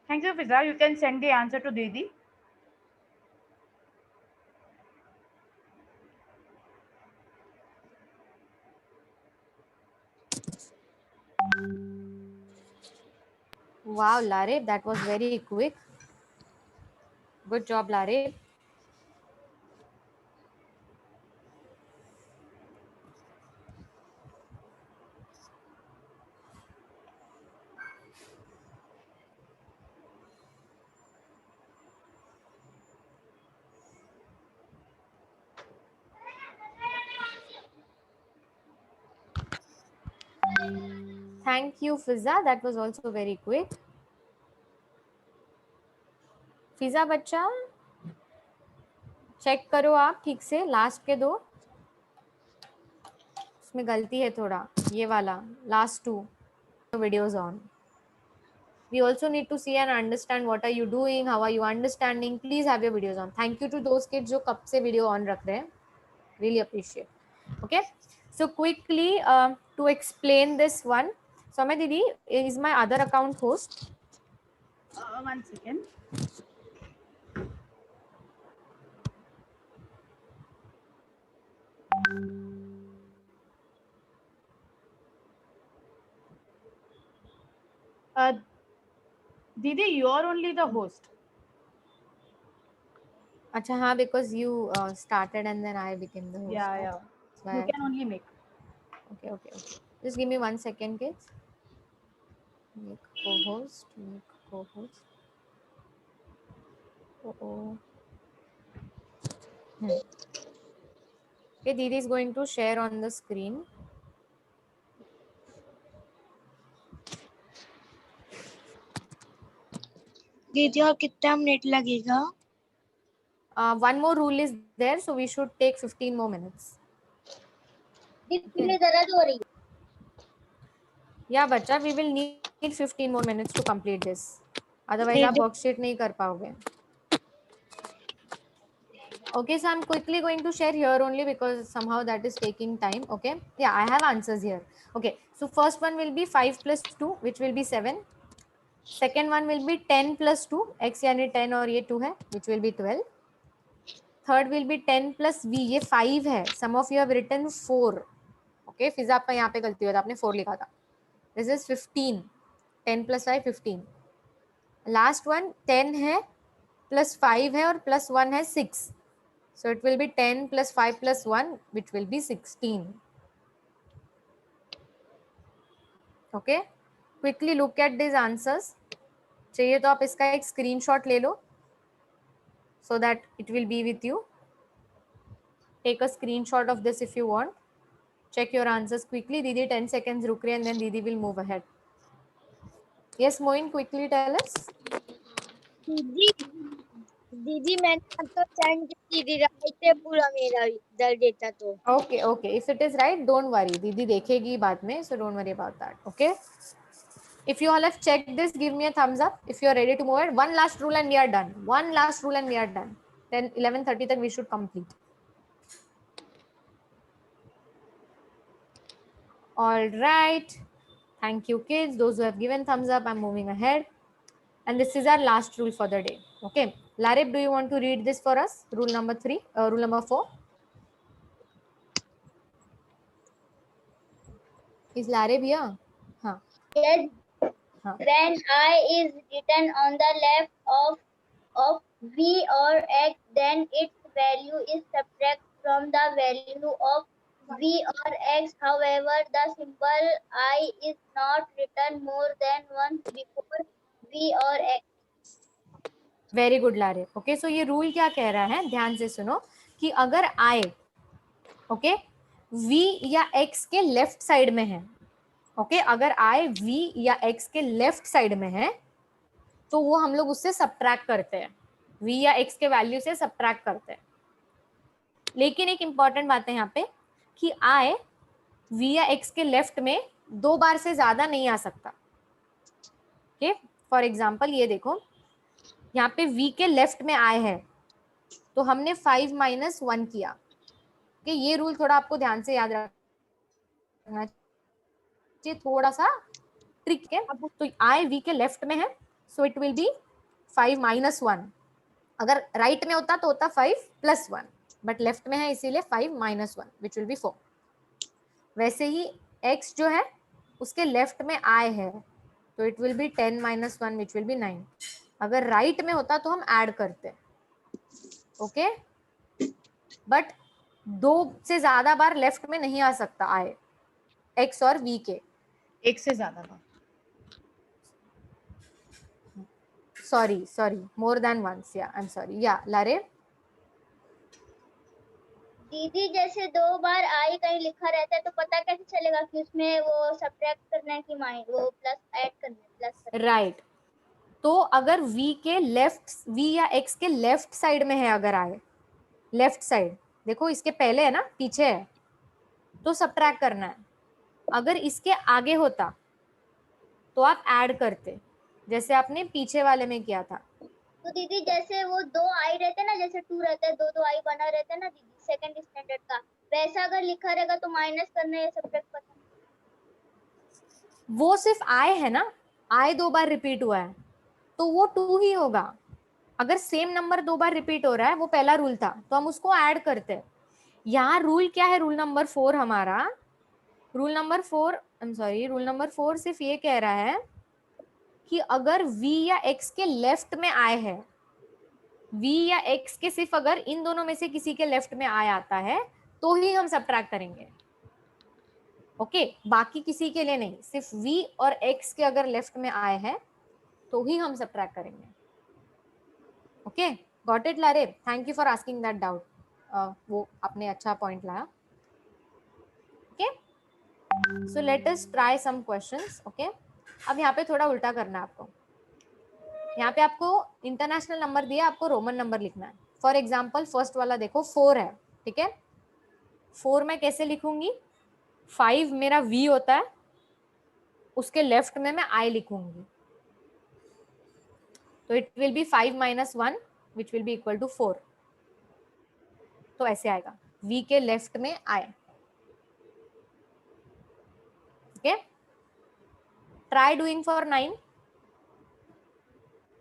Thank you, Fiza. You can send the answer to Didi.
Wow, Larib, that was very quick. Good job, Larib. Thank you, Fiza. That was also very quick. फिजा बच्चा check करो आप ठीक से, last के दो उसमें गलती है थोड़ा, ये वाला last 2 videos on. We also need to see and understand what are you doing, how are you understanding. Please have your videos on. Thank you to those kids जो कब से video on रख रहे हैं, really appreciate. Okay, so quickly to explain this one, Soumya Didi is my other account host.
1 second. Didi, you are only the host.
अच्छा हाँ, because you started and then I became the host.
Yeah.
That's why
You
I-
can only make.
Okay. Just give me 1 second, kids. Make co-host. Oh. Okay, Didi is going to share on the screen.
दीदी और कितना minute लगेगा?
One more rule is there, so we should take 15 more minutes.
दीदी दर्द हो रही है.
Yeah, बच्चा, we will need 15 more minutes to complete this. Otherwise, आप worksheet नहीं कर पाओगे. Okay, so I'm quickly going to share here only because somehow that is taking time. Okay, yeah, I have answers here. Okay, so first one will be 5 + 2, which will be 7. Second one will be 10 + 2, x यानी 10 और ये 2 है, which will be 12. Third will be 10 + v, ये 5 है. Some of you have written 4. Okay, फिजा आपका यहाँ पे गलती हुआ था, आपने 4 लिखा था. This is 15. 10 + 5 15. Last one 10 है plus 5 है और plus 1 है 6. So it will be 10 + 5 + 1, which will be 16. Okay, quickly look at these answers. चाहिए तो आप इसका एक स्क्रीनशॉट ले लो so that it will be with you. Take a screenshot of this if you want. check your answers quickly. Didi 10 seconds ruk rahi and then Didi will move ahead. Yes, Moin, quickly tell us.
दीदी दीदी मैंने तो send दीदी right है पूरा मेरा दर्द देता तो
Okay, okay. If it is right, don't worry. Didi देखेगी बाद में, so don't worry about that. Okay. If you all have checked this, give me a thumbs up. If you are ready to move it, one last rule and we are done. One last rule and we are done. Then 11:30 तक we should complete. All right. Thank you, kids. Those who have given thumbs up, I'm moving ahead. And this is our last rule for the day. Okay. Larib, do you want to read this for us? Rule number 3, rule number 4. Is Larib here? Huh.
Yes.
Huh.
When I is written on the left of v or x, then its value is subtract from the value of v or x. However, the symbol I is not written more than once before v or x.
Very good लारे. Okay, so ये rule क्या कह रहा है, ध्यान से सुनो कि अगर आई ओके v या x के लेफ्ट साइड में है, ओके अगर आई v या x के लेफ्ट साइड में है तो वो हम लोग उससे सब्ट्रैक्ट करते हैं, v या x के वैल्यू से सब्ट्रैक्ट करते हैं. लेकिन एक इंपॉर्टेंट बात है यहाँ पे कि i v या x के लेफ्ट में 2 बार से ज्यादा नहीं आ सकता. ओके, फॉर एग्जाम्पल ये देखो, यहाँ पे v के लेफ्ट में i है तो हमने 5 - 1 किया. कि ये रूल थोड़ा आपको ध्यान से याद रखना चाहिए, थोड़ा सा ट्रिक है. तो i v के लेफ्ट में है सो इट विल बी 5 - 1. अगर राइट में होता तो होता 5 + 1, बट लेफ्ट में है इसीलिए 5 - 1 विच विल बी 4. वैसे ही x जो है उसके लेफ्ट में i है तो it will be 10 - 1 which will B 9. अगर राइट में होता तो हम ऐड करते. ओके, बट 2 से ज्यादा बार लेफ्ट में नहीं आ सकता i x और v के.
एक से ज्यादा बार.
sorry more than once. yeah I'm sorry. yeah लारे.
दीदी जैसे 2 बार आई कहीं लिखा रहता है तो पता कैसे चलेगा कि उसमें वो सब्ट्रैक्ट करना है कि माइनस, वो प्लस ऐड करना है, प्लस करना है?
राइट. तो अगर v के लेफ्ट, v या x के लेफ्ट साइड में है, अगर आए लेफ्ट साइड, देखो इसके पहले है ना, पीछे है तो सब्ट्रैक्ट करना है. अगर इसके आगे होता तो आप ऐड करते, जैसे आपने पीछे वाले में किया था.
तो दीदी जैसे वो 2 आई रहते हैं ना, जैसे 2 रहता है, 2 आई बना रहता है ना दीदी सेकंड स्टैंडर्ड का, वैसा अगर लिखा रहेगा तो माइनस करना है या सब्ट्रैक्ट करना है?
वो सिर्फ i है ना, i 2 बार रिपीट हुआ है तो वो 2 ही होगा. अगर सेम नंबर 2 बार रिपीट हो रहा है, वो पहला रूल था तो हम उसको ऐड करते हैं. यहाँ रूल क्या है, रूल नंबर 4 हमारा, रूल नंबर 4 सिर्फ ये कह रहा है कि अगर v या x के लेफ्ट में i है, v या x के सिर्फ अगर इन दोनों में से किसी के लेफ्ट में i आता है तो ही हम सब्ट्रैक्ट करेंगे. ओके, बाकी किसी के लिए नहीं, सिर्फ v और x के अगर लेफ्ट में i है तो ही हम सब्ट्रैक्ट करेंगे. ओके, गॉट इट लारे? Thank you for asking that doubt. वो आपने अच्छा पॉइंट लाया. Okay, so let us try some questions. Okay, अब यहाँ पे थोड़ा उल्टा करना है आपको. यहाँ पे आपको इंटरनेशनल नंबर दिया, आपको रोमन नंबर लिखना है. फॉर एग्जाम्पल फर्स्ट वाला देखो 4 है, ठीक है. 4 मैं कैसे लिखूंगी, 5 मेरा v होता है, उसके लेफ्ट में मैं i लिखूंगी तो it will be 5 - 1 which will be equal to 4. तो ऐसे आएगा, v के लेफ्ट में i. Okay, try doing for 9.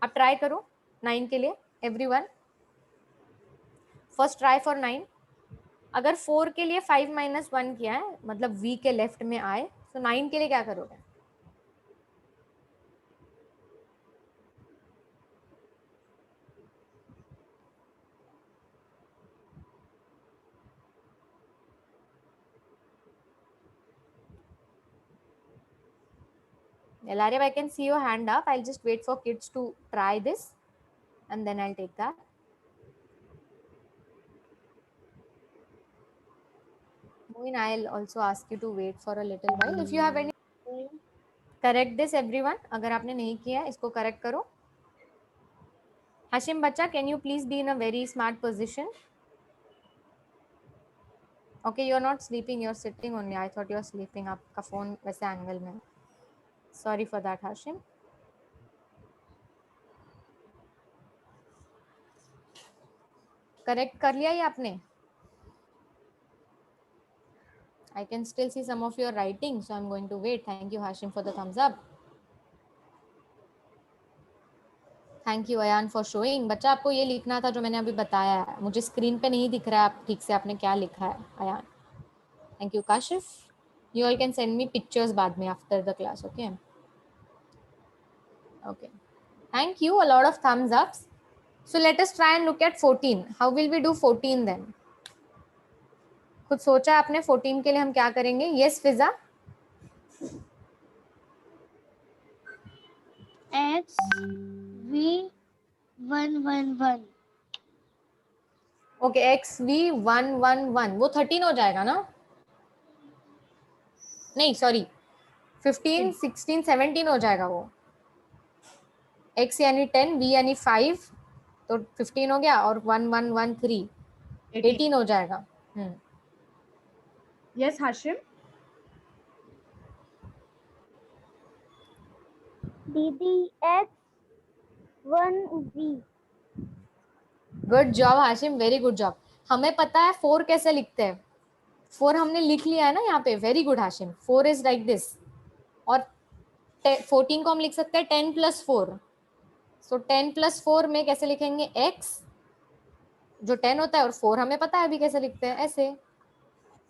अब ट्राई करो 9 के लिए एवरीवन. First try for 9. अगर 4 के लिए 5 - 1 किया है, मतलब v के लेफ्ट में आए, तो 9 के लिए क्या करोगे? Elaria, I can see your hand up. I'll just wait for kids to try this and then I'll take that. Moin, I'll also ask you to wait for a little while. If you have any, correct this everyone. अगर आपने नहीं किया है, इसको correct करो. Hashim बच्चा, can you please be in a very smart position? Okay, you're not sleeping, you're sitting only. I thought you're sleeping. आपका phone वैसे angle में. Sorry for that, Hashim. Correct कर लिया ये आपने? I can still see some of your writing, so I'm going to wait. Thank you, Hashim, for the thumbs up. Thank you, Ayan, for showing. बच्चा आपको ये लिखना था जो मैंने अभी बताया है. मुझे स्क्रीन पे नहीं दिख रहा है आप ठीक से आपने क्या लिखा है, Ayan. Thank you, Kashif. You all can send me pictures बाद में after the class, okay? Okay. Thank you. A lot of thumbs ups. So let us try and look at 14. How will we do 14 then? कुछ सोचा आपने 14 के लिए हम क्या करेंगे? Yes, Fiza.
X V 111.
Okay XV111 वो 13 हो जाएगा ना? नहीं सॉरी 15 16 17 हो जाएगा वो. X यानी 10, V यानी 5 तो 15 हो गया और 1113 18 हो जाएगा.
Yes, Hashim.
दीदी X 1V.
Good job Hashim, very good job. हमें पता है 4 कैसे लिखते हैं. 4 हमने लिख लिया है ना यहाँ पे. Very good Hashim. 4 is like this और 14 को हम लिख सकते हैं 10 + 4. सो 10 + 4 में कैसे लिखेंगे? x जो 10 होता है और 4 हमें पता है अभी कैसे लिखते हैं, ऐसे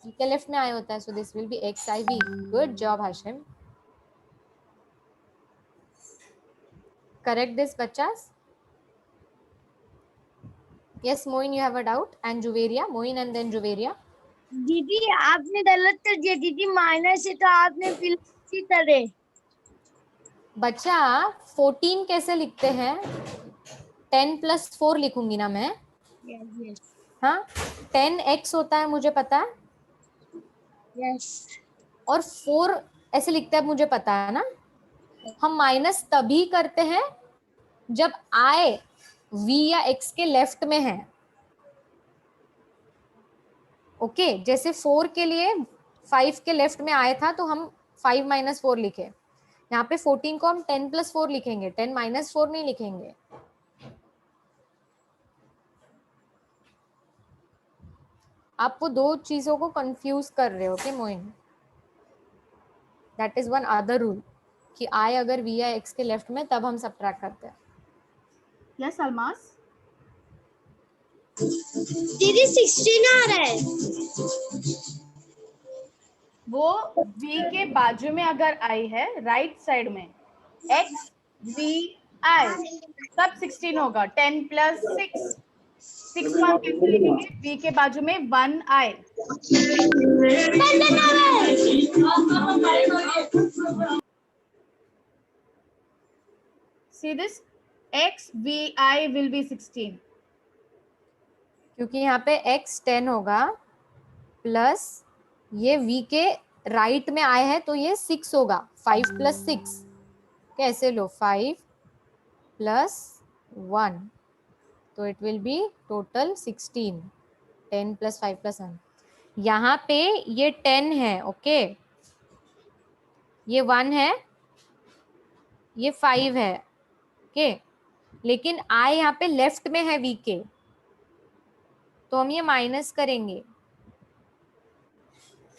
के लेफ्ट में आए होता है. So this will be XIV. Good job Hashim. Correct this बच्चास. Yes, Moin, you have a doubt, and Juveria, Moin and then Juveria.
दीदी आपने गलत कर दिया दीदी, माइनस है तो आपने फिर इसी तरह.
बच्चा 14 कैसे लिखते हैं? 10 + 4 लिखूंगी ना मैं.
यस
हाँ 10x होता है मुझे पता है
यस
और 4 ऐसे लिखता है मुझे पता है ना. हम माइनस तभी करते हैं जब i v या x के लेफ्ट में है. ओके जैसे 4 के लिए 5 के लेफ्ट में आया था तो हम 5 - 4 लिखे. यहाँ पे 14 को हम 10 + 4 लिखेंगे, 10 - 4 नहीं लिखेंगे. आप वो दो चीजों को कंफ्यूज कर रहे हो. Okay Moin, that is one other rule कि आई अगर वी या एक्स के लेफ्ट में तब हम सब्ट्रैक्ट करते हैं.
Yes, Almas.
दीदी 16 आ रहा है.
वो V के बाजू में अगर I है राइट साइड में X V I तब 16 होगा. 10 + 6 6 को हम कैसे लिखेंगे? V के बाजू में 1 I. See this? X V I will be 16.
क्योंकि यहाँ पे x 10 होगा प्लस ये v के राइट में आए हैं तो ये 6 होगा. 5 + 6 कैसे लो? 5 + 1 तो इट विल बी टोटल 16. 10 + 5 + 1. यहाँ पे ये 10 है. ओके ये 1 है, ये 5 है. ओके लेकिन i यहाँ पे लेफ्ट में है v के तो हम ये माइनस करेंगे.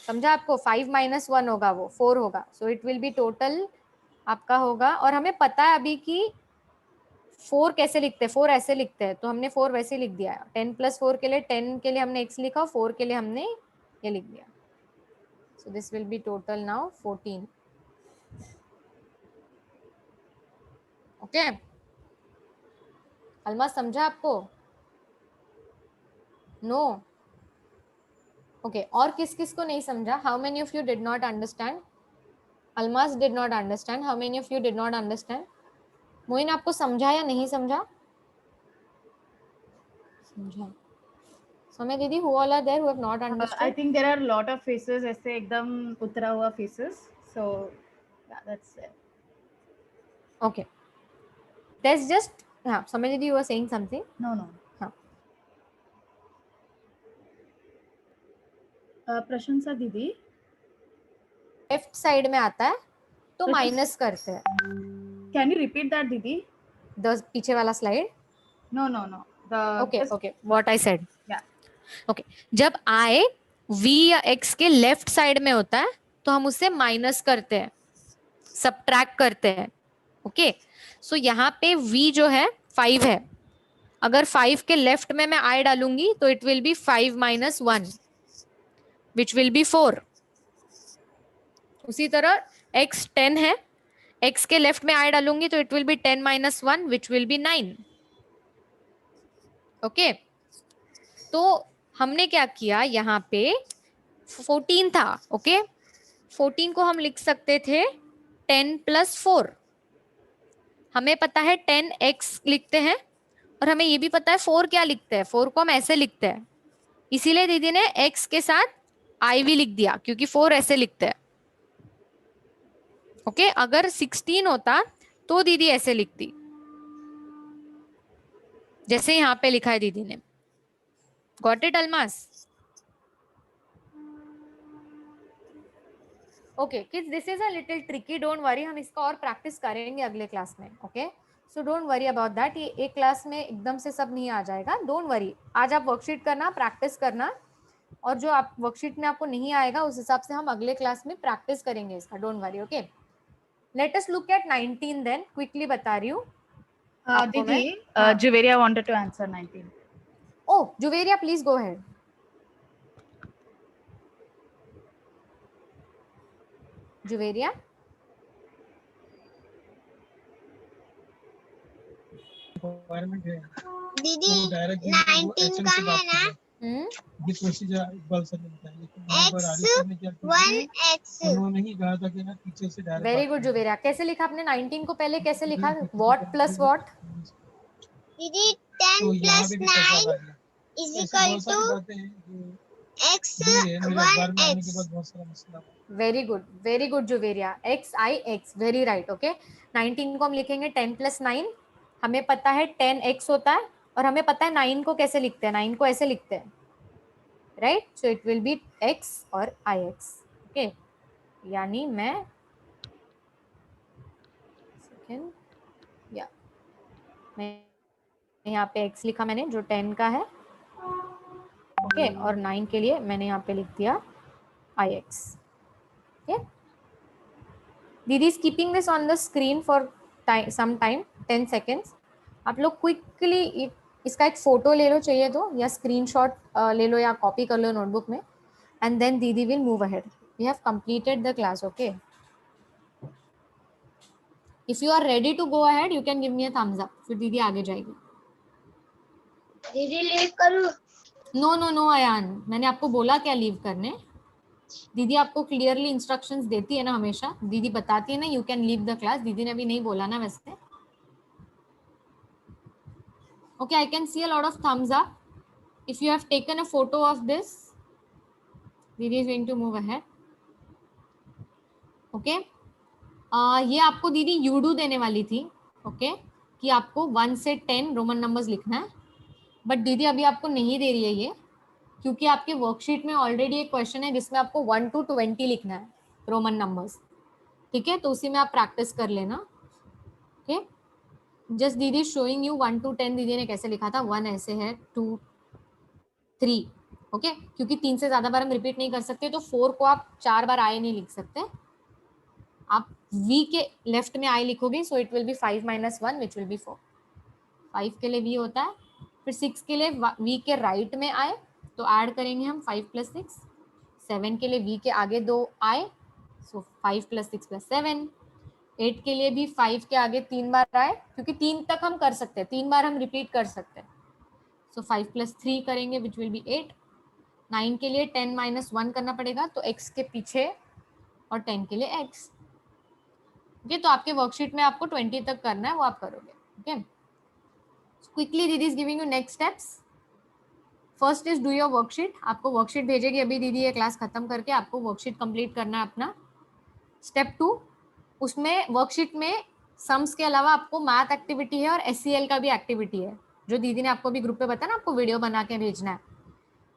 समझा आपको? 5 - 1 होगा वो 4 होगा. सो इट विल बी टोटल आपका होगा. और हमें पता है अभी कि 4 कैसे लिखते हैं. 4 ऐसे लिखते हैं तो हमने 4 वैसे लिख दिया. 10 + 4 के लिए 10 के लिए हमने x लिखा, 4 के लिए हमने ये लिख दिया. So this will be total now 14. Okay Alma समझा आपको? नो ओके और किस किस को नहीं समझा? How many of you did not understand? Almas did not understand. How many of you did not understand? Moin आपको समझा या नहीं समझा? समझा. सौम्या दीदी, who all are there who have not
I
understood?
think there are a lot of faces ऐसे एकदम उतरा हुआ faces. So yeah, that's it.
Okay. There's just, हाँ, सौम्या दीदी, you were saying something.
No.
हाँ.
प्रशंसा दीदी,
लेफ्ट साइड में आता है तो
प्रशंसा-
माइनस करते हैं.
can you repeat that दीदी?
द पीछे वाला slide.
No. The
okay
just-
okay, what I said.
yeah.
Okay, जब i v या x के लेफ्ट साइड में होता है तो हम उससे माइनस करते हैं, सबट्रैक्ट करते हैं. ओके, सो यहाँ पे v जो है 5 है. अगर 5 के लेफ्ट में मैं i डालूंगी तो it will be 5 minus 1 which will B 4. उसी तरह x 10 है, x के लेफ्ट में i डालूंगी तो it will be 10 minus 1 which will B 9. Okay, तो हमने क्या किया, यहाँ पे 14 था. ओके, 14 को हम लिख सकते थे 10 प्लस 4. हमें पता है 10x लिखते हैं और हमें ये भी पता है 4 क्या लिखते हैं. 4 को हम ऐसे लिखते हैं, इसीलिए दीदी ने x के साथ i भी लिख दिया क्योंकि 4 ऐसे लिखते हैं. ओके, अगर 16 होता तो दीदी ऐसे लिखती, जैसे यहाँ पे लिखा है दीदी ने. Got it Almas? Okay kids, this is a little tricky, don't worry, हम इसका और प्रैक्टिस करेंगे अगले क्लास में. Okay, so don't worry about that. ये एक क्लास में एकदम से सब नहीं आ जाएगा, डोंट वरी. आज आप वर्कशीट करना, प्रैक्टिस करना, और जो आप वर्कशीट में आपको नहीं आएगा उस हिसाब से हम अगले क्लास में प्रैक्टिस करेंगे इसका. Don't worry. Okay, let us look at 19 then. Quickly बता रही हूँ आपको मैं.
दीदी, Juveria wanted to answer 19.
Oh Juveria, please go ahead. Juveria,
requirement है
दीदी
तो डायरेक्ट 19 का है ना,
हम्म,
ये प्रोसीजर इकबाल सर ने बताया, लेकिन वहाँ पर आरिफ सर ने क्या किया,
1x
उन्होंने ही कहा था कि ना टीचर से डायरेक्ट.
Very good Juveria. कैसे लिखा आपने 19 को? पहले कैसे लिखा? What plus what?
दीदी 10
तो यहाँ
प्लस
पे भी कैसा
9
आ गया,
इज
ऐसी
इक्वल
बहुत सारी
टू
बातें हैं जो
x
मेरे अखबार में आने के
1x.
बाद बहुत सारा मसला हुआ.
Very good Juveria. x very right. Okay, 19 को हम लिखेंगे 10 प्लस 9. हमें पता है 10x होता है और हमें पता है 9 को कैसे लिखते हैं. 9 को ऐसे लिखते हैं, right? So it will B x और ix. ओके, यानी मैं सेकेंड, या मैं यहाँ पे x लिखा मैंने जो 10 का है. ओके, और 9 के लिए मैंने यहाँ पे लिख दिया ix. ओके, दीदी is keeping this on the screen for some time, 10 seconds. आप लोग क्विकली इसका एक फोटो ले लो चाहिए तो, या स्क्रीनशॉट ले लो या कॉपी कर लो नोटबुक में, एंड देन दीदी will move ahead. We have completed the class. Okay, if you are ready to go ahead you can give me a thumbs up, फिर दीदी आगे जाएगी.
दीदी लीव करूँ?
नो नो नो अयान, मैंने आपको बोला क्या लीव करने? दीदी आपको क्लियरली इंस्ट्रक्शंस देती है ना हमेशा, दीदी बताती है ना you can leave the class. दीदी ने अभी नहीं बोला ना वैसे. Okay, I can see a lot of thumbs up if you have taken a photo of this. Didi is going to move ahead. Okay, ये आपको दीदी यूडू देने वाली थी. ओके, कि आपको 1 से 10 रोमन नंबर्स लिखना है, बट दीदी अभी आपको नहीं दे रही है ये, क्योंकि आपके वर्कशीट में ऑलरेडी एक क्वेश्चन है जिसमें आपको 1 to 20 लिखना है रोमन नंबर्स. ठीक है, तो उसी में आप प्रैक्टिस कर लेना. ओके, जस्ट दीदी शोइंग यू 1 to 10 दीदी ने कैसे लिखा था. 1 ऐसे है, 2 3. ओके, क्योंकि 3 से ज्यादा बार हम रिपीट नहीं कर सकते, तो 4 को आप 4 बार आई नहीं लिख सकते. आप v के लेफ्ट में i लिखोगे, सो it will be 5 minus 1 which will B 4. 5 के लिए v होता है, फिर 6 के लिए v के राइट में i, तो ऐड करेंगे हम 5 प्लस 6. 7 के लिए v के आगे 2 i, सो 5 प्लस 6 प्लस 7. 8 के लिए भी 5 के आगे 3 बार i, क्योंकि 3 तक हम कर सकते हैं, 3 बार हम रिपीट कर सकते हैं, सो 5 प्लस 3 करेंगे विच विल बी 8. 9 के लिए 10 माइनस 1 करना पड़ेगा, तो x के पीछे, और 10 के लिए x. ओके, तो आपके वर्कशीट में आपको 20 तक करना है, वो आप करोगे. ओके, क्विकली दीदी is giving you next steps. First is do your worksheet. आपको वर्कशीट भेजेगी अभी दीदी ये क्लास खत्म करके, आपको वर्कशीट कंप्लीट करना है अपना. स्टेप 2, उसमें वर्कशीट में सम्स के अलावा आपको मैथ एक्टिविटी है और SCL का भी एक्टिविटी है, जो दीदी ने आपको भी ग्रुप पे बताया ना, आपको वीडियो बना के भेजना है.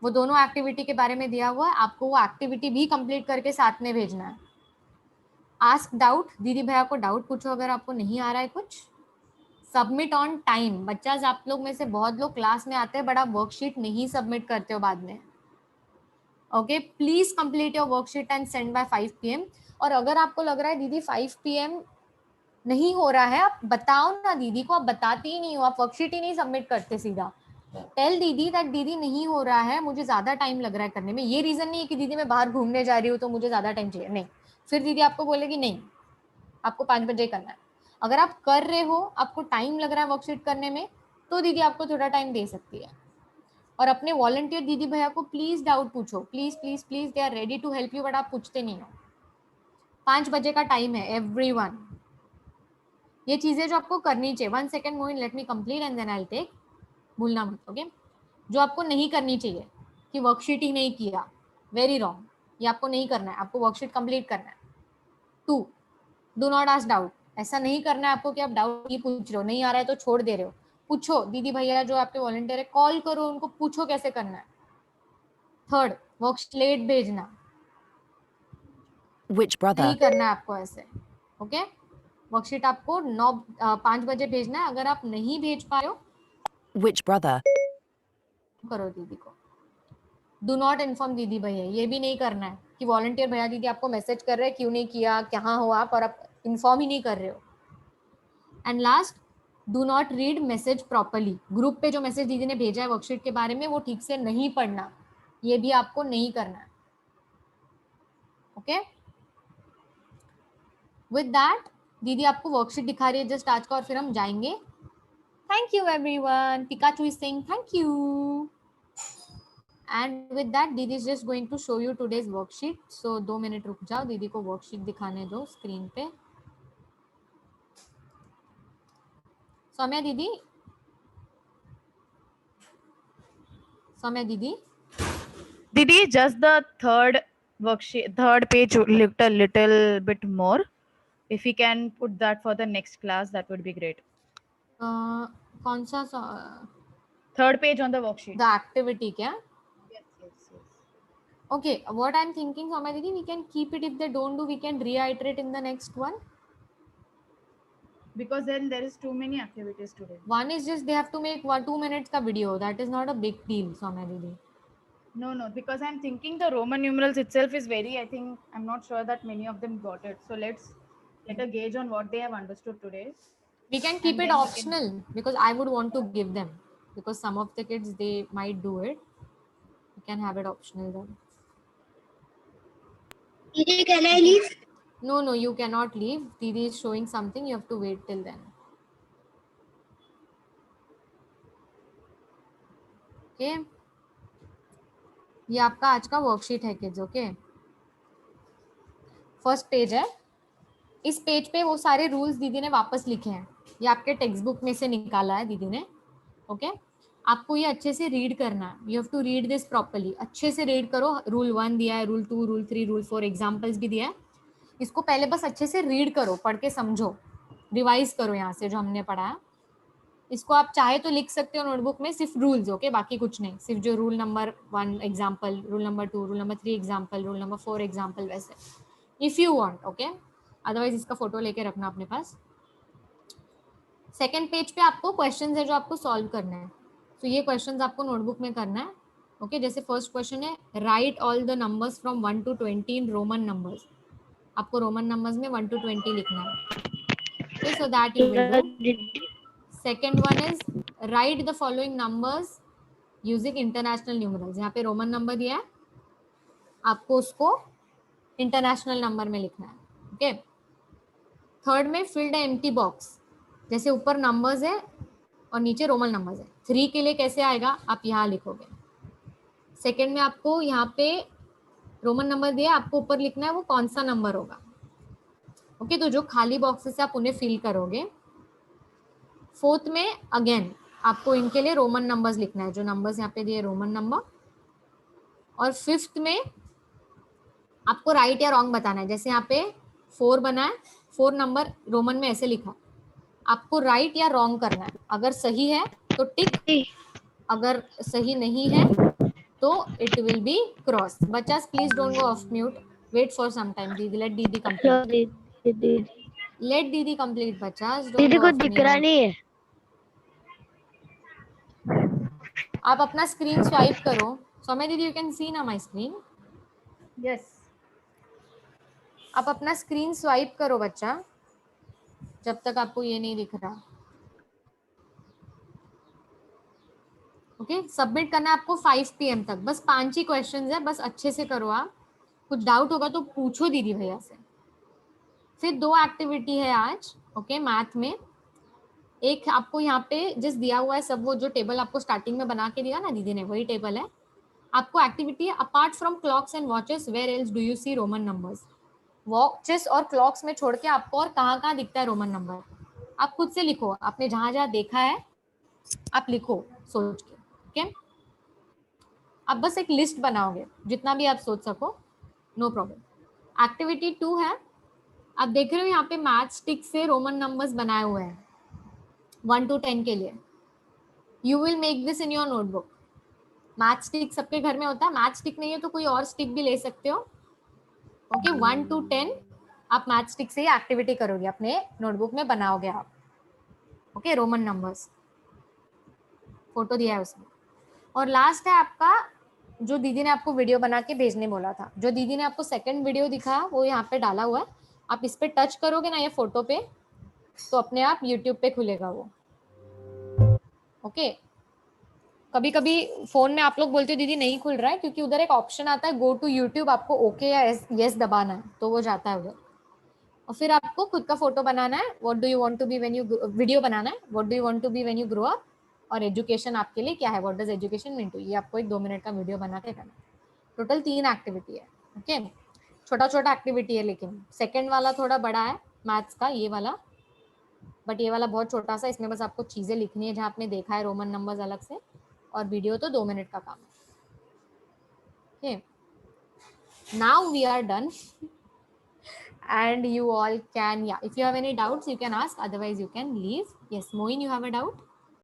वो दोनों एक्टिविटी के बारे में दिया हुआ है, आपको वो एक्टिविटी भी कंप्लीट करके साथ में भेजना है. आस्क डाउट, दीदी भैया को डाउट पूछो अगर आपको नहीं आ रहा है कुछ. Submit on time. बच्चा आप लोग में से बहुत लोग क्लास में आते हैं बट आप वर्कशीट नहीं सबमिट करते हो बाद में. Okay, please complete your worksheet and send by 5 PM. और अगर आपको लग रहा है दीदी 5 PM नहीं हो रहा है, आप बताओ ना दीदी को, आप बताती ही नहीं हो, आप वर्कशीट ही नहीं सबमिट करते सीधा. टेल दीदी दैट दीदी नहीं हो रहा है, मुझे ज्यादा टाइम लग रहा है करने में. ये रीजन नहीं है कि दीदी मैं बाहर घूमने जा रही हूँ तो मुझे ज्यादा टाइम चाहिए, नहीं. फिर दीदी आपको बोलेगी नहीं आपको 5 बजे करना है. अगर आप कर रहे हो, आपको टाइम लग रहा है वर्कशीट करने में, तो दीदी आपको थोड़ा टाइम दे सकती है. और अपने वॉलंटियर दीदी भैया को प्लीज डाउट पूछो, please please please, they are ready to help you, but आप पूछते नहीं हो. 5 बजे का टाइम है एवरीवन. ये चीजें जो आपको करनी चाहिए. 1 second Moin, let me complete and then I will take. भूलना मत. ओके, जो आपको नहीं करनी चाहिए कि वर्कशीट ही नहीं किया, वेरी रॉन्ग. ये आपको नहीं करना है, आपको वर्कशीट कंप्लीट करना है. 2, डू नॉट आस्क डाउट. ऐसा नहीं करना है आपको कि आप डाउट ही पूछ रहे हो, नहीं आ रहा है तो छोड़ दे रहे हो. पूछो, दीदी भैया जो आपके वॉलंटियर है कॉल करो उनको, पूछो कैसे करना है. 3rd, वर्कशीट लेट भेजना.
Which brother?
नहीं करना है आपको ऐसे. ओके, वर्कशीट आपको 5 बजे भेजना है. अगर आप नहीं भेज पा रहे हो,
Which brother?
करो दीदी को. डू नॉट इन्फॉर्म दीदी भैया. ये भी नहीं करना है कि वॉलंटियर भैया दीदी आपको मैसेज कर रहे हैं, क्यों नहीं किया, कहाँ हो आप, और आप इन्फॉर्म ही नहीं कर रहे हो. And last, do not read message properly. Group पे जो मैसेज दीदी ने भेजा है वर्कशीट के बारे में, वो ठीक से नहीं पढ़ना. ये भी आपको नहीं करना है. ओके, विद दैट दीदी आपको वर्कशीट दिखा रही है जस्ट आज का, और फिर हम जाएंगे. Thank you everyone. Pikachu is saying thank you. And with that दीदी is just going to show you today's worksheet. So 2 minute रुक जाओ, दीदी को वर्कशीट दिखाने दो स्क्रीन पे. सौम्या दीदी, सौम्या दीदी,
Didi, just the third worksheet, third page, little bit more. If we can put that for the next class, that would be great.
कौन सा
Third page on the worksheet.
The activity क्या?
Yes.
Okay, what I'm thinking, Soumya Didi, we can keep it. If they don't do, we can reiterate in the next one.
Because then there is too many activities today.
One is just they have to make 2 minutes ka video. That is not a big deal, Soumya Didi.
No, because I'm thinking the Roman numerals itself is I'm not sure that many of them got it. So let's get a gauge on what they have understood today.
We can keep it optional because I would want to give them, because some of the kids, they might do it. We can have it optional then.
Didi, can I leave?
No, you cannot leave. Didi is showing something. You have to wait till then. Okay. ये आपका आज का worksheet है kids. Okay, first page है. इस page पे वो सारे रूल्स दीदी ने वापस लिखे हैं. ये आपके टेक्स्ट बुक में से निकाला है दीदी ने. ओके, आपको ये अच्छे से रीड करना है. You have to read this properly. अच्छे से रीड करो. रूल 1 दिया है, रूल 2, रूल 3, रूल 4, एग्जाम्पल्स भी दिया है. इसको पहले बस अच्छे से रीड करो, पढ़ के समझो, रिवाइज करो यहाँ से जो हमने पढ़ा है. इसको आप चाहे तो लिख सकते हो नोटबुक में, सिर्फ रूल्स. ओके, बाकी कुछ नहीं, सिर्फ जो rule number 1 example, rule number 2, rule number 3 example, rule number 4 example, वैसे if you want. Okay, otherwise इसका फोटो लेके रखना अपने पास. सेकेंड पेज पे आपको क्वेश्चंस है जो आपको सॉल्व करना है. तो ये क्वेश्चंस आपको नोटबुक में करना है. ओके, जैसे फर्स्ट क्वेश्चन है, right all the numbers from 1 to 20 in Roman numbers. आपको रोमन नंबर्स में 1 to 20 लिखना है. Okay, so that you will do. Second one is right the following numbers using international numerals. यहाँ पे Roman number दिया है, आपको उसको इंटरनेशनल नंबर में लिखना है. ओके, थर्ड में फिल्ड एम्प्टी बॉक्स. जैसे ऊपर नंबर्स है और नीचे रोमन नंबर्स है. 3 के लिए कैसे आएगा, आप यहाँ लिखोगे. सेकेंड में आपको यहाँ पे रोमन नंबर दिया, आपको ऊपर लिखना है वो कौन सा नंबर होगा. ओके, तो जो खाली बॉक्सेस है आप उन्हें फिल करोगे. फोर्थ में अगेन आपको इनके लिए रोमन नंबर्स लिखना है, जो नंबर्स यहाँ पे दिए रोमन नंबर। और 5th में आपको राइट या रॉन्ग बताना है। जैसे यहाँ पे 4 बना है, 4 नंबर रोमन में ऐसे लिखा, आपको राइट या रॉन्ग करना है। अगर सही है तो टिक, अगर सही नहीं है तो इट विल बी क्रॉस। बच्चा please don't go off mute, wait for some time. दीदी लेट दीदी कंप्लीट, लेट दीदी कंप्लीट। बच्चा डोंट
दीदी
गो
को
ऑफ
दिख रहा
म्यूट।
नहीं है।
आप अपना स्क्रीन स्वाइप करो। सौम्या दीदी, यू कैन सी ना माय स्क्रीन?
यस।
आप अपना स्क्रीन स्वाइप करो बच्चा, जब तक आपको ये नहीं दिख रहा। ओके, सबमिट करना है आपको 5 PM तक। बस 5 ही क्वेश्चंस है, बस अच्छे से करो आप। कुछ डाउट होगा तो पूछो दीदी भैया से। फिर 2 एक्टिविटी है आज, ओके, मैथ में। एक आपको यहाँ पे जिस दिया हुआ है सब, वो जो टेबल आपको स्टार्टिंग में बना के दिया ना दीदी ने, वही टेबल है। आपको एक्टिविटी है, apart from clocks and watches where else do you see Roman numbers. Watches और क्लॉक्स में छोड़ के आपको और कहाँ कहाँ दिखता है रोमन नंबर। आप खुद से लिखो, आपने जहां जहां देखा है आप लिखो सोच के। ओके, आप बस एक लिस्ट बनाओगे जितना भी आप सोच सको, नो प्रॉब्लम। एक्टिविटी 2 है, आप देख रहे हो यहाँ पे मैथ स्टिक से रोमन नंबर्स बनाए हुए हैं 1 to 10 के लिए। You will make this in your notebook. Math stick सबके घर में होता है, मैथ स्टिक नहीं है तो कोई और स्टिक भी ले सकते हो। ओके, 1 to 10 आप मैथ स्टिक से ही एक्टिविटी करोगे, अपने नोटबुक में बनाओगे आप। ओके, रोमन नंबर्स फोटो दिया है उसमें। और लास्ट है आपका, जो दीदी ने आपको वीडियो बना के भेजने बोला था, जो दीदी ने आपको सेकंड वीडियो दिखा वो यहाँ पे डाला हुआ है। आप इस पे टच करोगे ना, ये फोटो पे, तो अपने आप यूट्यूब पे खुलेगा वो। ओके, कभी कभी फोन में आप लोग बोलते हो दीदी नहीं खुल रहा है, क्योंकि उधर एक ऑप्शन आता है गो टू यूट्यूब, आपको ओके या यस दबाना है तो वो जाता है उधर। और फिर आपको खुद का फोटो बनाना है, what do you want to be when you, video बनाना है, what do you want to be when you grow up. और एजुकेशन आपके लिए क्या है, what does education mean to, ये आपको एक 2 मिनट का वीडियो बना के करना है। टोटल 3 एक्टिविटी है। ओके, छोटा छोटा एक्टिविटी है, लेकिन सेकंड वाला थोड़ा बड़ा है मैथ्स का, ये वाला, बट ये वाला बहुत छोटा सा। इसमें बस आपको चीजें लिखनी है जहाँ आपने देखा है रोमन नंबर्स अलग से, और वीडियो तो 2 मिनट का काम है। Okay, now we are done and you all can, yeah, if you have any doubts you can ask, otherwise you can leave. Yes, Moin, you have a doubt?